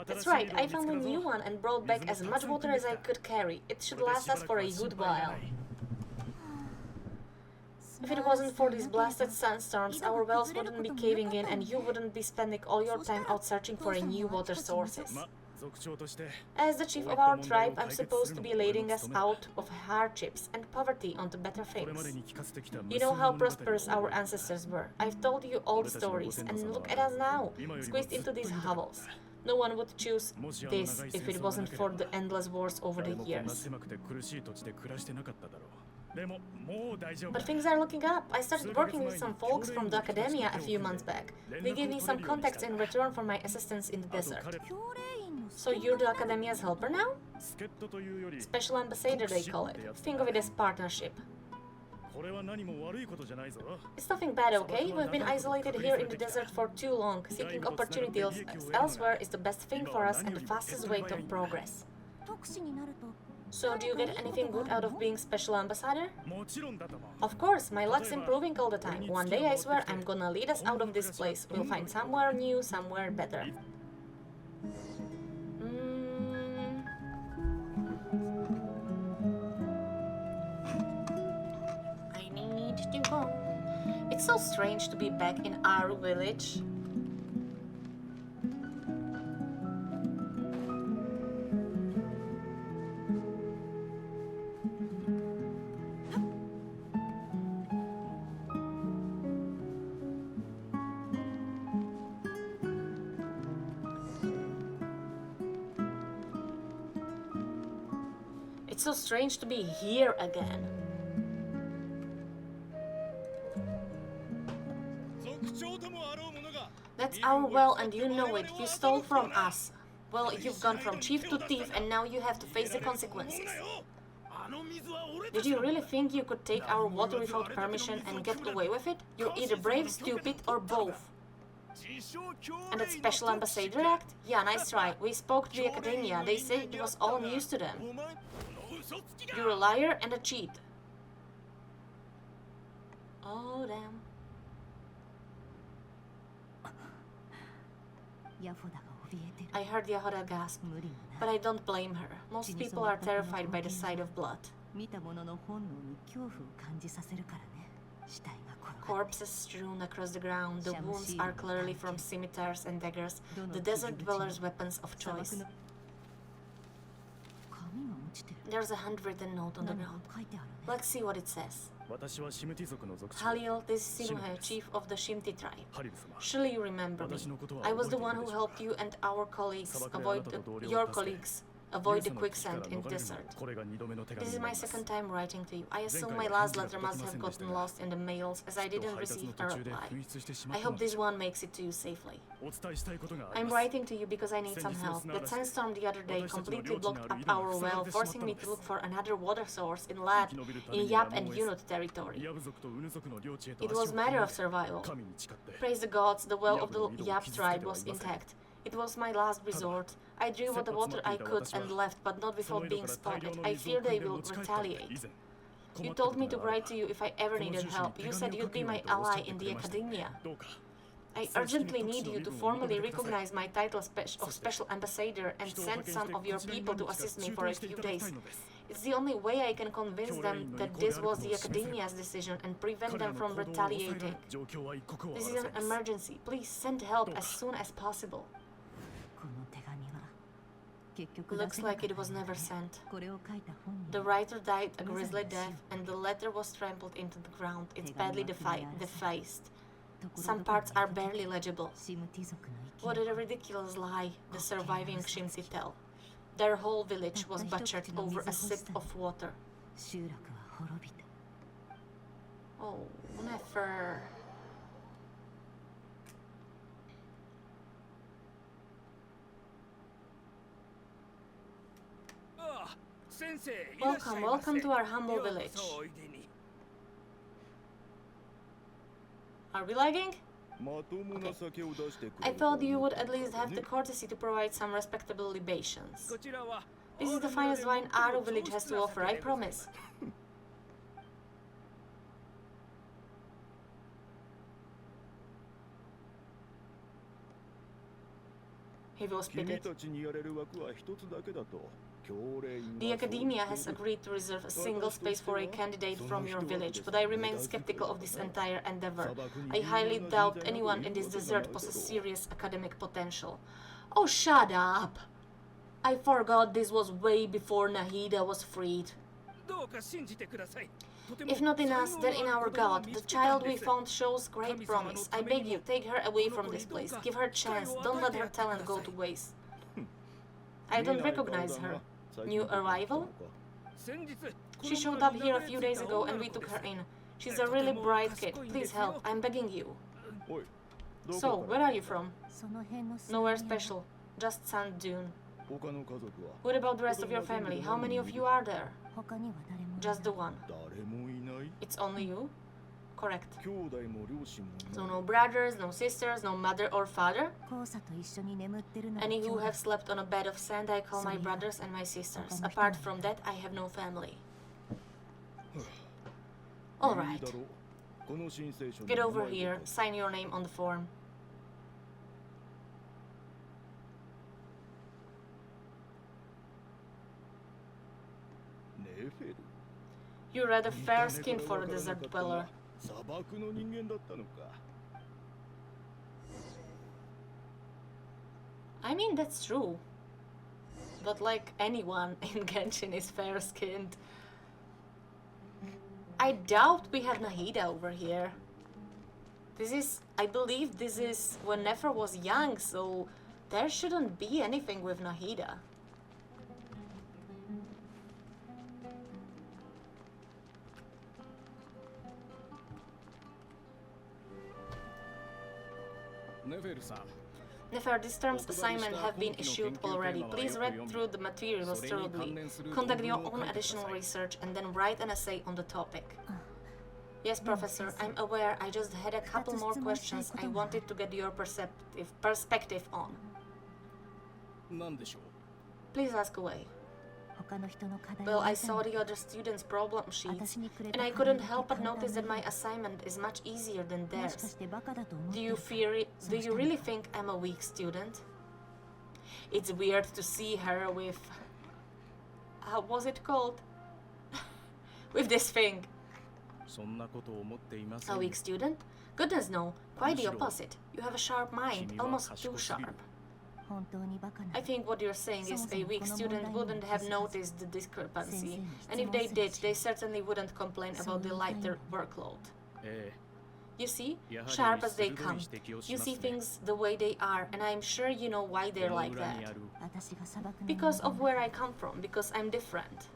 That's right, I found a new one and brought back as much water as I could carry. It should last us for a good while. If it wasn't for these blasted sandstorms, our wells wouldn't be caving in and you wouldn't be spending all your time out searching for new water sources. As the chief of our tribe, I'm supposed to be leading us out of hardships and poverty onto better things. You know how prosperous our ancestors were. I've told you all the stories, and look at us now, squeezed into these hovels. No one would choose this if it wasn't for the endless wars over the years. But things are looking up. I started working with some folks from the academia a few months back. They gave me some contacts in return for my assistance in the desert. So you're the academia's helper now? Special ambassador, they call it. Think of it as partnership. It's nothing bad, okay? We've been isolated here in the desert for too long. Seeking opportunities elsewhere is the best thing for us and the fastest way to progress. So, do you get anything good out of being special ambassador? Of course, my luck's improving all the time. One day, I swear, I'm gonna lead us out of this place. We'll find somewhere new, somewhere better. I need to go. It's so strange to be back in our village. It's so strange to be here again. That's our well and you know it. You stole from us. Well, you've gone from chief to thief and now you have to face the consequences. Did you really think you could take our water without permission and get away with it? You're either brave, stupid, or both. And that special ambassador act? Yeah, nice try. We spoke to the academia. They said it was all news to them. You're a liar and a cheat. Oh, damn. I heard Yahoda gasp, but I don't blame her. Most people are terrified by the sight of blood. Corpses strewn across the ground, the wounds are clearly from scimitars and daggers, the desert dwellers' weapons of choice. There's a handwritten note on the ground. Let's see what it says. Halil, this is Sinuhe, chief of the Shimti tribe. Surely you remember me. I was the one who helped you and our colleagues avoid the quicksand in the desert. This is my second time writing to you. I assume my last letter must have gotten lost in the mails as I didn't receive a reply. I hope this one makes it to you safely. I'm writing to you because I need some help. That sandstorm the other day completely blocked up our well, forcing me to look for another water source in Lad, in Yap and Unut territory. It was a matter of survival. Praise the gods, the well of the Yap tribe was intact. It was my last resort. I drew what the water I could and left, but not without being spotted. I fear they will retaliate. You told me to write to you if I ever needed help. You said you'd be my ally in the academia. I urgently need you to formally recognize my title of Special Ambassador and send some of your people to assist me for a few days. It's the only way I can convince them that this was the Academia's decision and prevent them from retaliating. This is an emergency. Please send help as soon as possible. この手紙は結局 Looks like it was never sent. これを書いた本人 The writer died a grisly death and the letter was trampled into the ground. It's badly defaced. Some parts are barely legible. シムティ族の生き What a ridiculous lie, the surviving Shimsi tell. Their whole village was butchered over a sip of water. 集落は滅びた Oh, Nefer. Welcome, welcome to our humble village. Are we lagging? I thought you would at least have the courtesy to provide some respectable libations. This is the finest wine our village has to offer, I promise. He was pitied. The Academia has agreed to reserve a single space for a candidate from your village, but I remain skeptical of this entire endeavor. I highly doubt anyone in this desert possesses serious academic potential. Oh, shut up! I forgot this was way before Nahida was freed. If not in us, then in our god. The child we found shows great promise. I beg you, take her away from this place. Give her a chance. Don't let her talent go to waste. I don't recognize her. New arrival? She showed up here a few days ago and we took her in. She's a really bright kid. Please help. I'm begging you. So, where are you from? その辺の Nowhere special. Just Sand Dune. What about the rest of your family? How many of you are there? 他には誰も Just the one. It's only you? Correct. So no brothers, no sisters, no mother or father? 黄砂と一緒に眠ってるのが Any 兄 who 弟 have slept on a bed of sand I call my brothers and my sisters. Apart from that, I have no family. Alright. Get over here. Sign your name on the form. You're rather fair-skinned for a desert dweller. I mean, that's true. But like anyone in Genshin is fair-skinned. I doubt we have Nahida over here. This is, I believe this is when Nefer was young, so there shouldn't be anything with Nahida. Nefer, these terms assignment have been issued already. Please read through the materials thoroughly. Conduct your own additional research and then write an essay on the topic. Yes, Professor, I'm aware. I just had a couple more questions I wanted to get your perspective on. Please ask away. 他の人の課題 Well, を I 見て saw も the other students' problem sheets, 私にくれ and た I 課題 couldn't だけ help but 簡単 notice な that my assignment is much easier than もしか theirs. してバカだと思って Do る you か fear? そう Do した you の really か think I'm a weak student? It's weird to see her with... How was it called? With this thing. A weak student? Goodness no, quite the opposite. You have a sharp mind, almost too sharp. 本当にバカな I think what you're saying is a weak student wouldn't have noticed the discrepancy, and if they did, they certainly wouldn't complain about the lighter workload. You see, sharp as they come, you see things the way they are, and I'm sure you know why they're like that. 私が砂漠の Because of where I come from, because I'm different.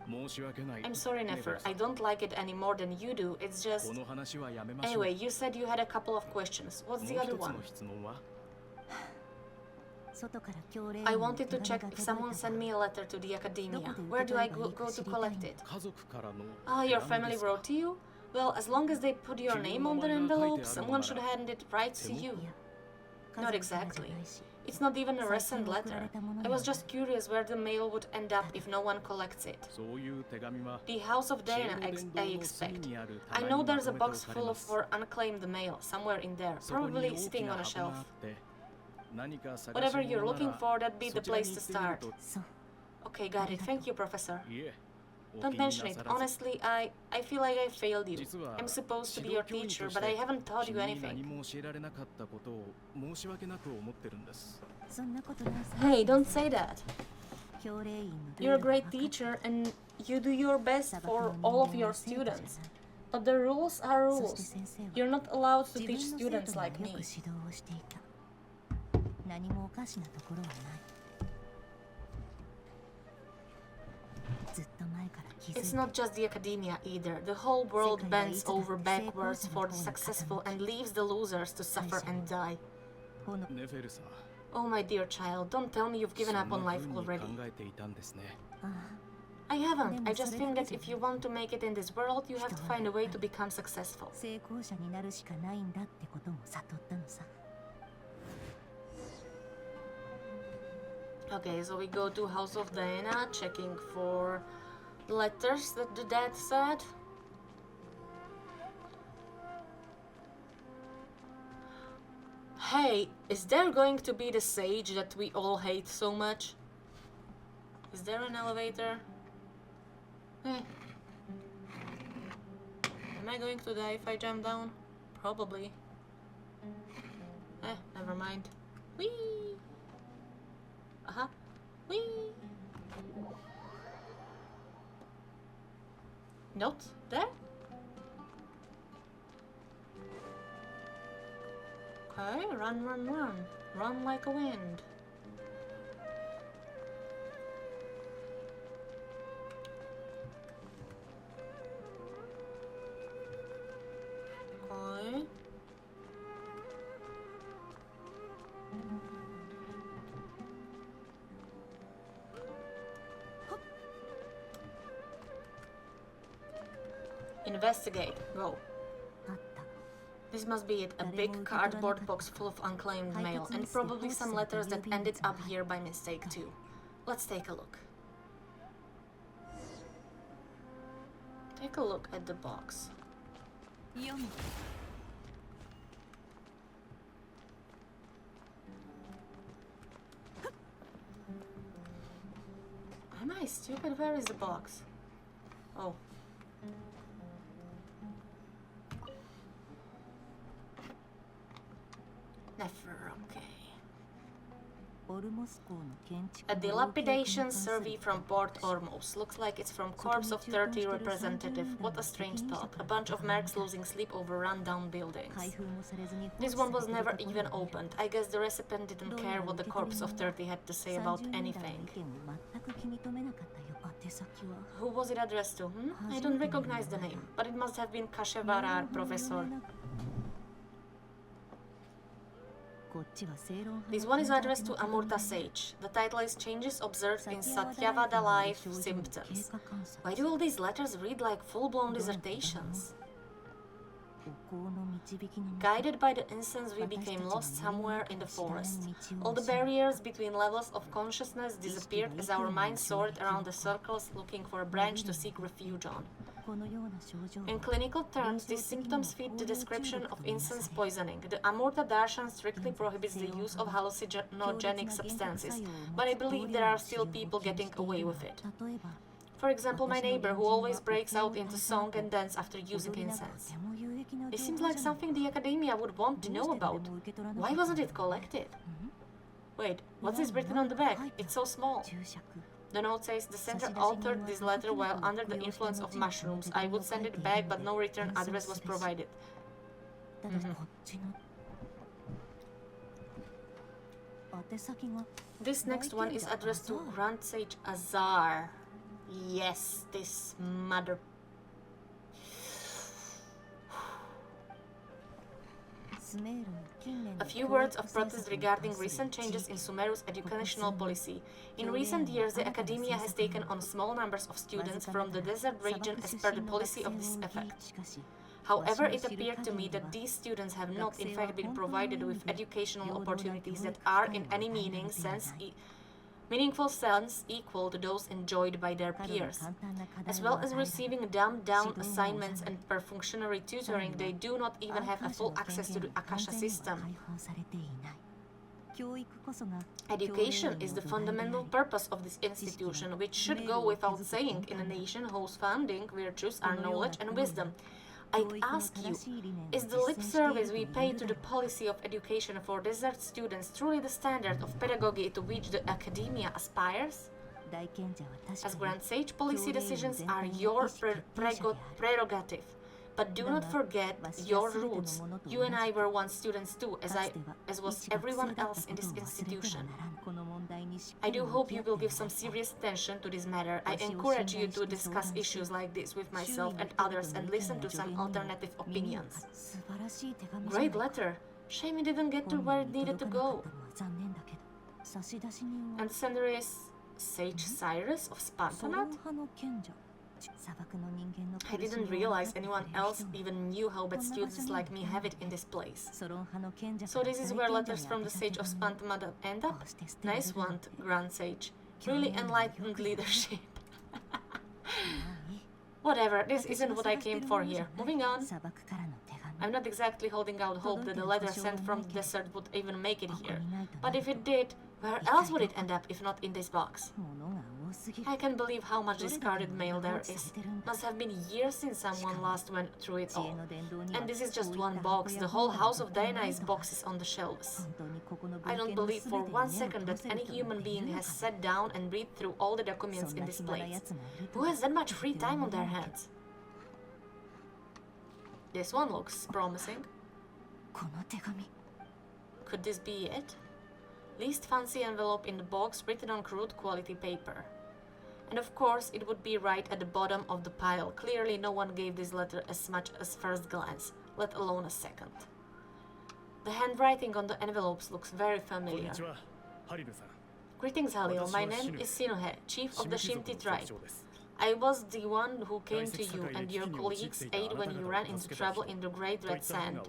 I'm sorry, Nefer, I don't like it any more than you do, it's just... Anyway, you said you had a couple of questions. What's the other one? 外から教令 I 員の wanted 手 to 紙 check が if 届い someone た sent me a letter to the academia. どこで Where do I 受け取ればいいか go 知 to りたい collect ん it? だ Ah, your family wrote to you? Well, as long as they put your name on the envelope, someone should hand it right to you. いや家 Not 族からじゃ exactly. ないし It's not even a recent letter. I was just curious where the mail would end up if no one collects it. そういう手紙は The House of Dana, I expect. I know there's a box full of for unclaimed mail somewhere in there, probably sitting on a shelf. Whatever you're looking for, that'd be the place to start. そう Okay, got it. Thank you, Professor. いえ Don't mention it. Honestly, I feel like I failed you. I'm supposed to be your teacher, but I haven't taught you 何 anything. も教えられなかったことを申し訳なく思ってるんです そんなことないさ Hey, don't say that. 教令員の You're a great teacher and you do your best for all of your students. But the rules are そして rules. 先生は You're not allowed to 自 teach 分の生 students 徒に like よ me. く指導をしていた何もおかしなところはないずっと前から気づい It's て not just the academia either. The whole world bends over backwards for the successful and leaves the losers to suffer and die. このネフェルさん Oh my dear child, don't tell me you've given up on life そんな風 already. に考えていたんですね あ I haven't. I just think that if you want to make it in this world, you have to find a way to become successful. あ成功者になるしかないんだってことも悟ったのさ Okay, so we go to House of Diana, checking for letters that the dad said. Hey, is there going to be the sage that we all hate so much? Is there an elevator? Eh. Am I going to die if I jump down? Probably. Never mind. Whee! Uh-huh. Whee! Not there? Okay, run, run, run. Run like a wind. Okay. Investigate. Go. あった This must be it, a big cardboard box full of unclaimed mail, and probably some letters that ended up here by mistake too. Let's take a look. Take a look at the box. 読む Am I stupid? Where is the box? Oh. Never, okay. オルモス港の建築 A dilapidation survey from Port Ormuz. Looks like it's from Corps of 30 representative. What a strange thought. A bunch of mercs losing sleep over rundown 開 buildings. 封もされずに This one was never even opened. I guess the recipient didn't care what the Corps of 30 had to say about 30年代の anything. 意見を全く気に留めなかったよ宛先は Who was it addressed to? I don't recognize the name, but it must have been Kashevara, Professor. こっちは正論派 This one is addressed to Amurta Sage. The title is Changes Observed in Satyavada Life Symptoms. Why do all these letters read like full-blown dissertations? お香の導きのもと Guided by the incense, we became lost somewhere in the forest. All the barriers between levels of consciousness disappeared as our minds soared around the circles looking for a branch to seek refuge on. このような症状 In は clinical terms, these symptoms fit the description of incense poisoning. The Amurta Darshan strictly prohibits the use of hallucinogenic substances, but I believe there are still people getting away with it. 例えば For example, my neighbor who always breaks out into song and dance after using 踊りなどと incense. ても有益な It 情 seems 報 like じゃない something the academia would want to どう know して誰 about. も受け取らな Why かった wasn't it collected? Wait, what's this written on the back? It's so small. 注釈 The note says the sender altered this letter while under the influence of mushrooms. I would send it back, but no return address was provided. ただこっちの宛先が This next one is addressed to Grand Sage Azar. Yes, this mother. スメールの近年 A の few 教 words 育 of 政 protest 策に regarding 関する recent changes in 地域 Sumeru's educational policy. In recent years, the academia has taken on small numbers of students from the desert region as per the policy of this effect. しかし However, it appeared to me that these students have not in fact been provided with educational opportunities that are in any meaningful sense equal to those enjoyed by their peers. As well as receiving dumbed-down assignments and perfunctory tutoring, they do not even have a full access to the Akasha system. Education is the fundamental purpose of this institution, which should go without saying in a nation whose founding virtues are knowledge and wisdom. I'd ask you, is the lip service we pay to the policy of education for desert students truly the standard of pedagogy to which the academia aspires? As Grand Sage, policy decisions are your prerogative. But do not forget your roots. You and I were once students too, as was everyone else in this institution. I do hope you will give some serious attention to this matter. I encourage you to discuss issues like this with myself and others and listen to some alternative opinions. Great letter. Shame it didn't get to where it needed to go. And sender is Sage Cyrus of Spartanat? I didn't realize anyone else even knew how bad students like me have it in this place. So this is where letters from the Sage of Spantamada end up? Nice one, Grand Sage. Really enlightened leadership. Whatever, this isn't what I came for here. Moving on. I'm not exactly holding out hope that the letter sent from the desert would even make it here. But if it did, where else would it end up if not in this box? I can't believe how much discarded mail there is. Must have been years since someone last went through it all. And this is just one box. The whole house of Diana is boxes on the shelves. I don't believe for 1 second that any human being has sat down and read through all the documents in this place. Who has that much free time on their hands? This one looks promising. Could this be it? Least fancy envelope in the box written on crude quality paper. And of course, it would be right at the bottom of the pile. Clearly, no one gave this letter as much as first glance, let alone a second. The handwriting on the envelopes looks very familiar. Greetings, Halil. My name is Sinuhe, chief of the Shinti tribe. I was the one who came to you and your colleagues' aid when you ran into trouble in the Great Red Sand.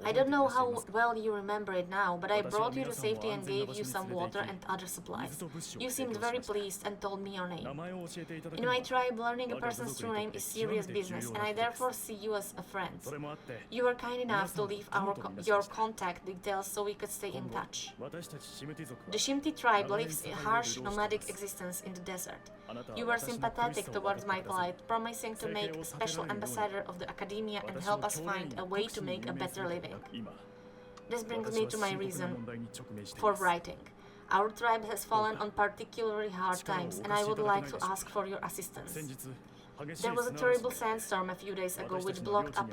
I don't know how well you remember it now, but I brought you to safety and gave you some water and other supplies. You seemed very pleased and told me your name. In my tribe, learning a person's true name is serious business, and I therefore see you as a friend. You were kind enough to leave your contact details so we could stay in touch. The Shinti tribe lives a harsh nomadic existence in the desert. You were sympathetic towards my plight, promising to make a special ambassador of the academia and help us find a way to make a better living. This brings me to my reason for writing. Our tribe has fallen on particularly hard times, and I would like to ask for your assistance. There was a terrible sandstorm a few days ago which blocked up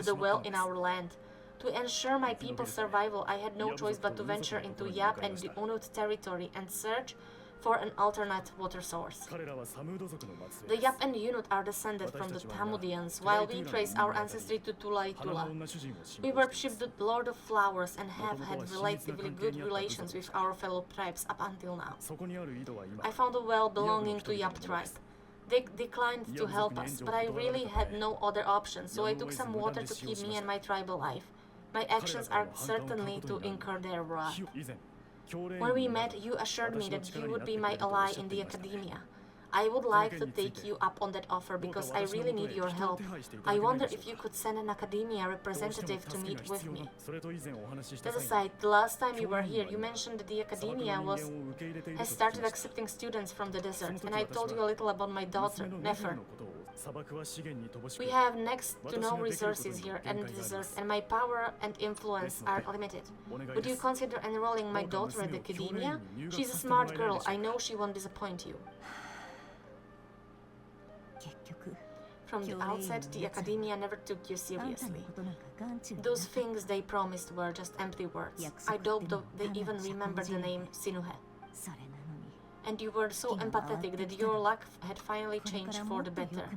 the well in our land. To ensure my people's survival, I had no choice but to venture into Yap and the Unut territory and search for an alternate water source. The Yap and Unut are descended from the Tamudians, while we trace our ancestry to Tula. We worship the Lord of Flowers and have had relatively good relations with our fellow tribes up until now. I found a well belonging to Yap tribe. They declined to help us, but I really had no other option, so I took some water to keep me and my tribe alive. My actions are certainly to incur their wrath. When we met, you assured me that you would be my ally in the academia. I would like to take you up on that offer because I really need your help. I wonder if you could send an academia representative to meet with me. That aside, the last time you were here, you mentioned that the academia has started accepting students from the desert, and I told you a little about my daughter, Nefer. We have next to no resources here in the desert, and my power and influence are limited. Would you consider enrolling my daughter at the academia? She's a smart girl. I know she won't disappoint you. From the outset, the academia never took you seriously. Those things they promised were just empty words. I doubt they even remembered the name Sinuhe. And you were so empathetic that your luck had finally changed for the better.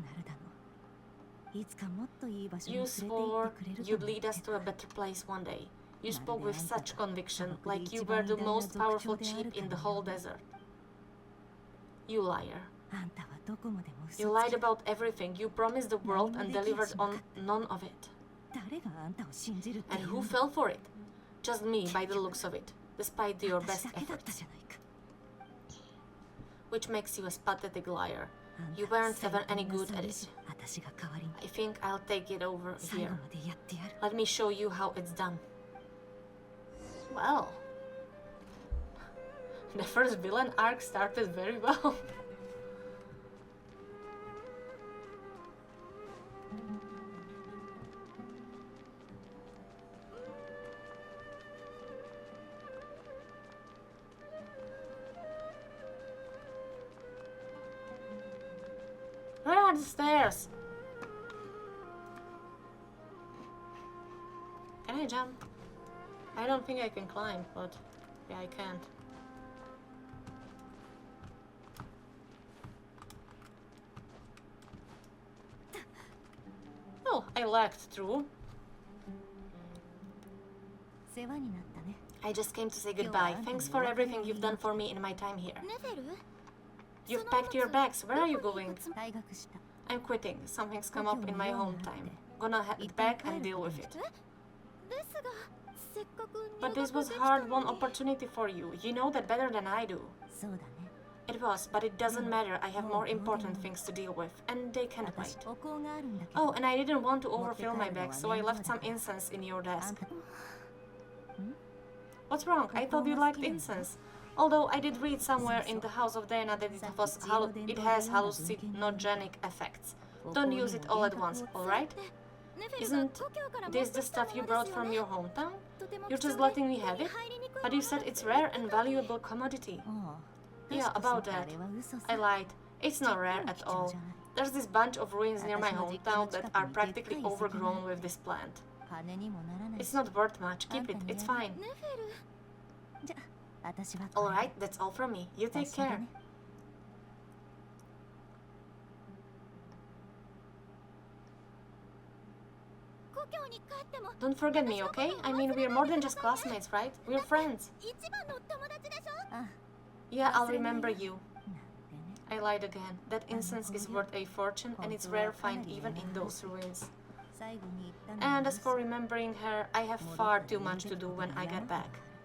You swore you'd lead us to a better place one day. You spoke with such conviction, like you were the most powerful chief in the whole desert. You liar. あんたはどこまでも嘘つき You lied about everything. You promised the world and delivered on none of it. 誰があんたを信じるって And いう who の fell for it? Just me, by the looks of it, despite your 私 best だけだった efforts. じゃないか Which makes you a pathetic liar. あんた You が weren't 最 even 高 any な good そう at で it. しょ私が代わりに I think I'll take it over 最 here. 後までやってやる Let me show you how it's done. Well, the first villain arc started very well. Where are the stairs? Can I jump? I don't think I can climb, but yeah, I can't. Oh, I lagged through. 世話になったね I just came to say goodbye. Thanks for everything you've done for me in my time here. ネフェル You've packed your bags. Where are you going? 退学した I'm quitting. Something's come up in my home time. Gonna head back and deal with it. ですがせっかく But 入 this 学 was できた hard の won に opportunity for you. You know that better than I do. そうだね It was, but it doesn't matter. I have more important things to deal with, and they can't 私 wait. お香があるんだけど Oh, and I didn't want to overfill my bag, so I left some incense in your あん desk. た What's wrong? I thought you liked incense. Although I did read somewhere in the House of Dana that it has hallucinogenic effects. Don't use it all at once, alright? ネフェルが Isn't 故郷から持 this って the きた stuff も you ので brought すよ from ね your hometown? とても You're 貴 just 重で letting me have 手に it? 入りにくい But you said it's rare and valuable commodity. ああ Yeah, 確か about そう that. あれは嘘さ I lied. It's not rare at all. There's this bunch of ruins near my hometown that are practically overgrown with this plant. 金にもならない It's not worth much. Keep it. It's fine. ネフェルじゃ私はこれ Alright, that's all from me. You take 私だ care. ね 故郷に帰っても Don't forget me, okay? I mean, we're more than just classmates, right? We're friends. 一番の友達でしょ あ Yeah, I'll remember you. なんてね I lied again. That incense is worth a fortune, and it's rare find even in those ruins. 最後に言ったの And は as for remembering her, I have far too much to do when I get back.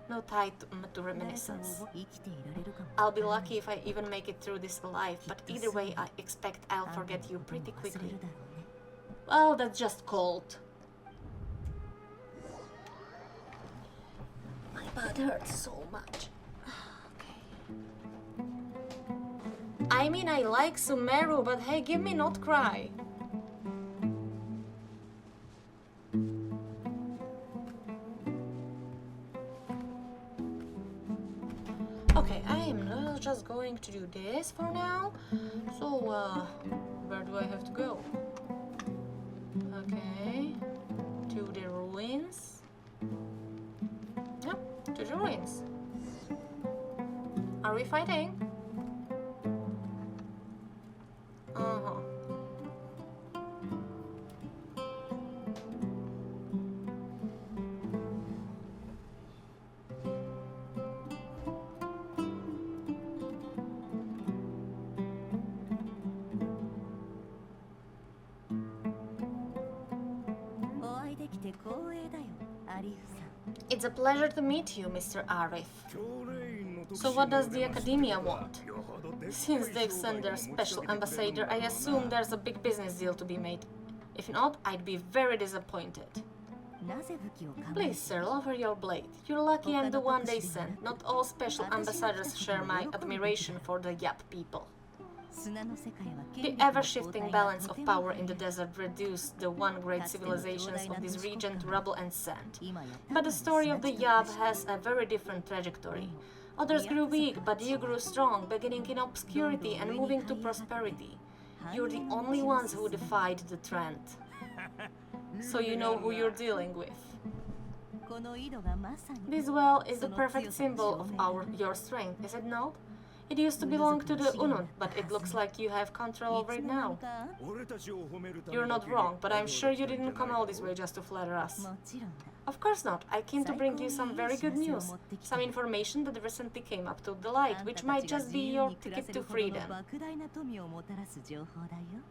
No tie to 誰か reminiscence. を生きていられるかも I'll be lucky if I even make it through this alive, but either way, I expect I'll forget you pretty 忘れ quickly. るだろうね Well, that's just cold. My butt hurts so much. Okay. I mean, I like Sumeru, but hey, give me Nod Krai. Okay, I am just going to do this for now. So, where do I have to go? Okay, to the ruins. Yep, to the ruins. Are we fighting? Uh-huh. It's a pleasure to meet you, Mr. Arif. So what does the Academia want? Since they've sent their special ambassador, I assume there's a big business deal to be made. If not, I'd be very disappointed. Please, sir, lower your blade. You're lucky I'm the one they sent. Not all special ambassadors share my admiration for the Yap people. The ever-shifting balance of power in the desert reduced the one great civilizations of this region to rubble and sand. But the story of the Yap has a very different trajectory. Others grew weak, but you grew strong, beginning in obscurity and moving to prosperity. You're the only ones who defied the trend. So you know who you're dealing with. This well is the perfect symbol of your strength, is it not? It used to belong to the Unut, but it looks like you have control over it now. You're not wrong, but I'm sure you didn't come all this way just to flatter us. もちろんだ Of course not. I came to bring you some very good news. Some information that recently came up to the light, which might just be your ticket to freedom. 莫大な富をもたらす情報だよ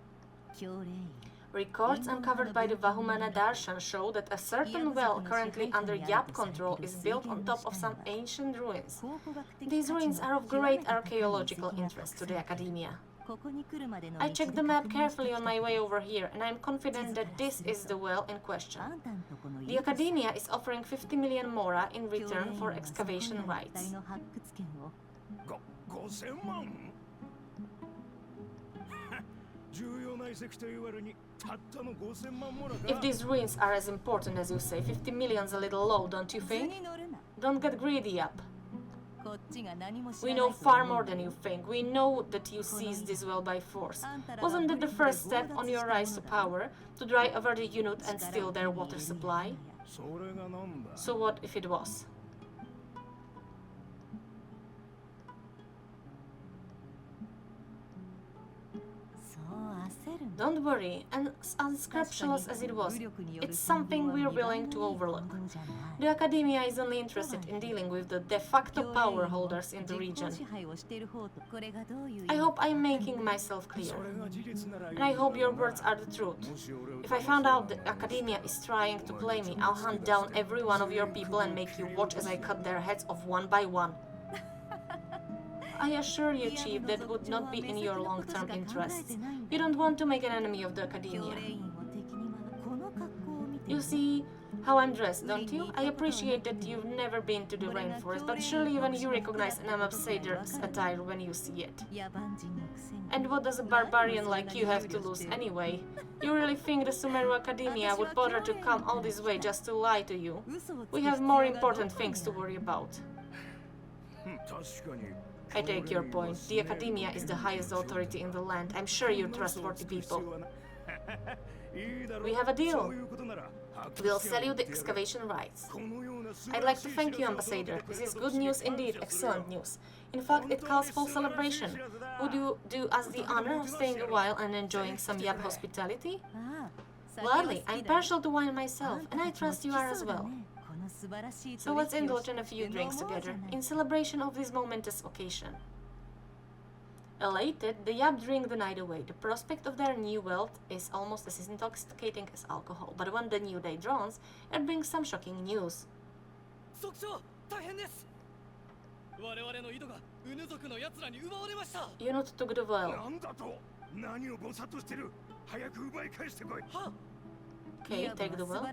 教令員 Records uncovered by the Vahumana Darshan show that a certain well currently under Yap control is built on top of some ancient ruins. These ruins are of great archaeological interest to the academia. ここに来るまでの I checked the map carefully on my way over here, and I'm confident that this is the well in question. あんたんとこの The academia is offering 50 million mora in return for excavation 遺体 rights. の発掘権を5000万重要な遺跡と言われにたったの5000万もらか If these ruins are as important as you say, 50 million's a little low, don't you 図 think? に乗るな Don't get greedy up. こっちが何も知 We らな know いと far 思う more than you think. We know that you seized this well by force. Wasn't that the first step on your rise to power? To drive over the unit and steal their water supply? それがなんだ So what if it was? Don't worry, and unscrupulous as it was, it's something we're willing to overlook. The Academia is only interested in dealing with the de facto power holders in the region. I hope I'm making myself clear, それが事実なら and I hope your words are the truth. もし俺を If I found out the Academia is trying to play me, I'll hunt down every one of your people and make you watch as I cut their heads off one by one. I assure you, Chief, that would not be in your long-term interests. You don't want to make an enemy of the Academia. You see how I'm dressed, don't you? I appreciate that you've never been to the rainforest, but surely even you recognize an ambassador's attire when you see it. And what does a barbarian like you have to lose anyway? You really think the Sumeru Academia would bother to come all this way just to lie to you? We have more important things to worry about. 確かに I take your point. The Academia is the highest authority in the land. I'm sure you're trustworthy people. We have a deal. We'll sell you the excavation rights. I'd like to thank you, Ambassador. This is good news indeed, excellent news. In fact, it calls for celebration. Would you do us the honor of staying a while and enjoying some Yab hospitality? Gladly. I'm partial to wine myself, and I trust you are as well. So let's indulge in a few drinks together, in celebration of this momentous occasion. Elated, the Yab drink the night away. The prospect of their new wealth is almost as intoxicating as alcohol. But when the new day dawns, it brings some shocking news. 族長大変です我々の井戸がウヌ族の奴らに奪われました Unut took the well. なんだと何をぼさっとしてる早く奪い返してこい Okay, take the well.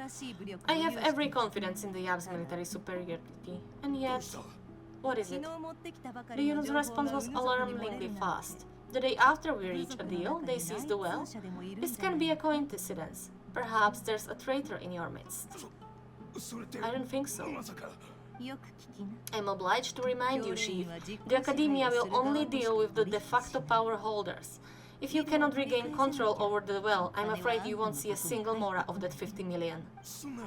I have every confidence in the Yab's military superiority. And yet, what is it? The unit's response was alarmingly fast. The day after we reach a deal, they seize the well. This can be a coincidence. Perhaps there's a traitor in your midst. それって I don't think so. まさか I'm obliged to remind you, Chief. The Academia will only deal with the de facto power holders. If you cannot regain control over the well, I'm afraid you won't see a single mora of that 50 million. そんな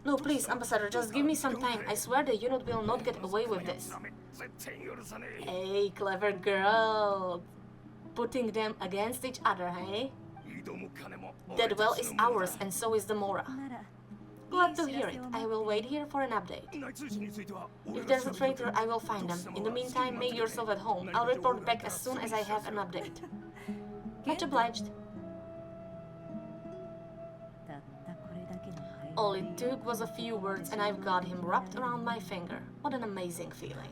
No, please, Ambassador, just give me some time. I swear the unit will not get away with this. 絶対許さねえ Hey, clever girl. Putting them against each other, hey? 井戸も金も That well is ours, and so is the mora. Glad to hear it. I will wait here for an update. 内通信については If there's a traitor, I will find them. In the meantime, make yourself at home. I'll report back as soon as I have an update. Much obliged. All it took was a few words and I've got him wrapped around my finger. What an amazing feeling.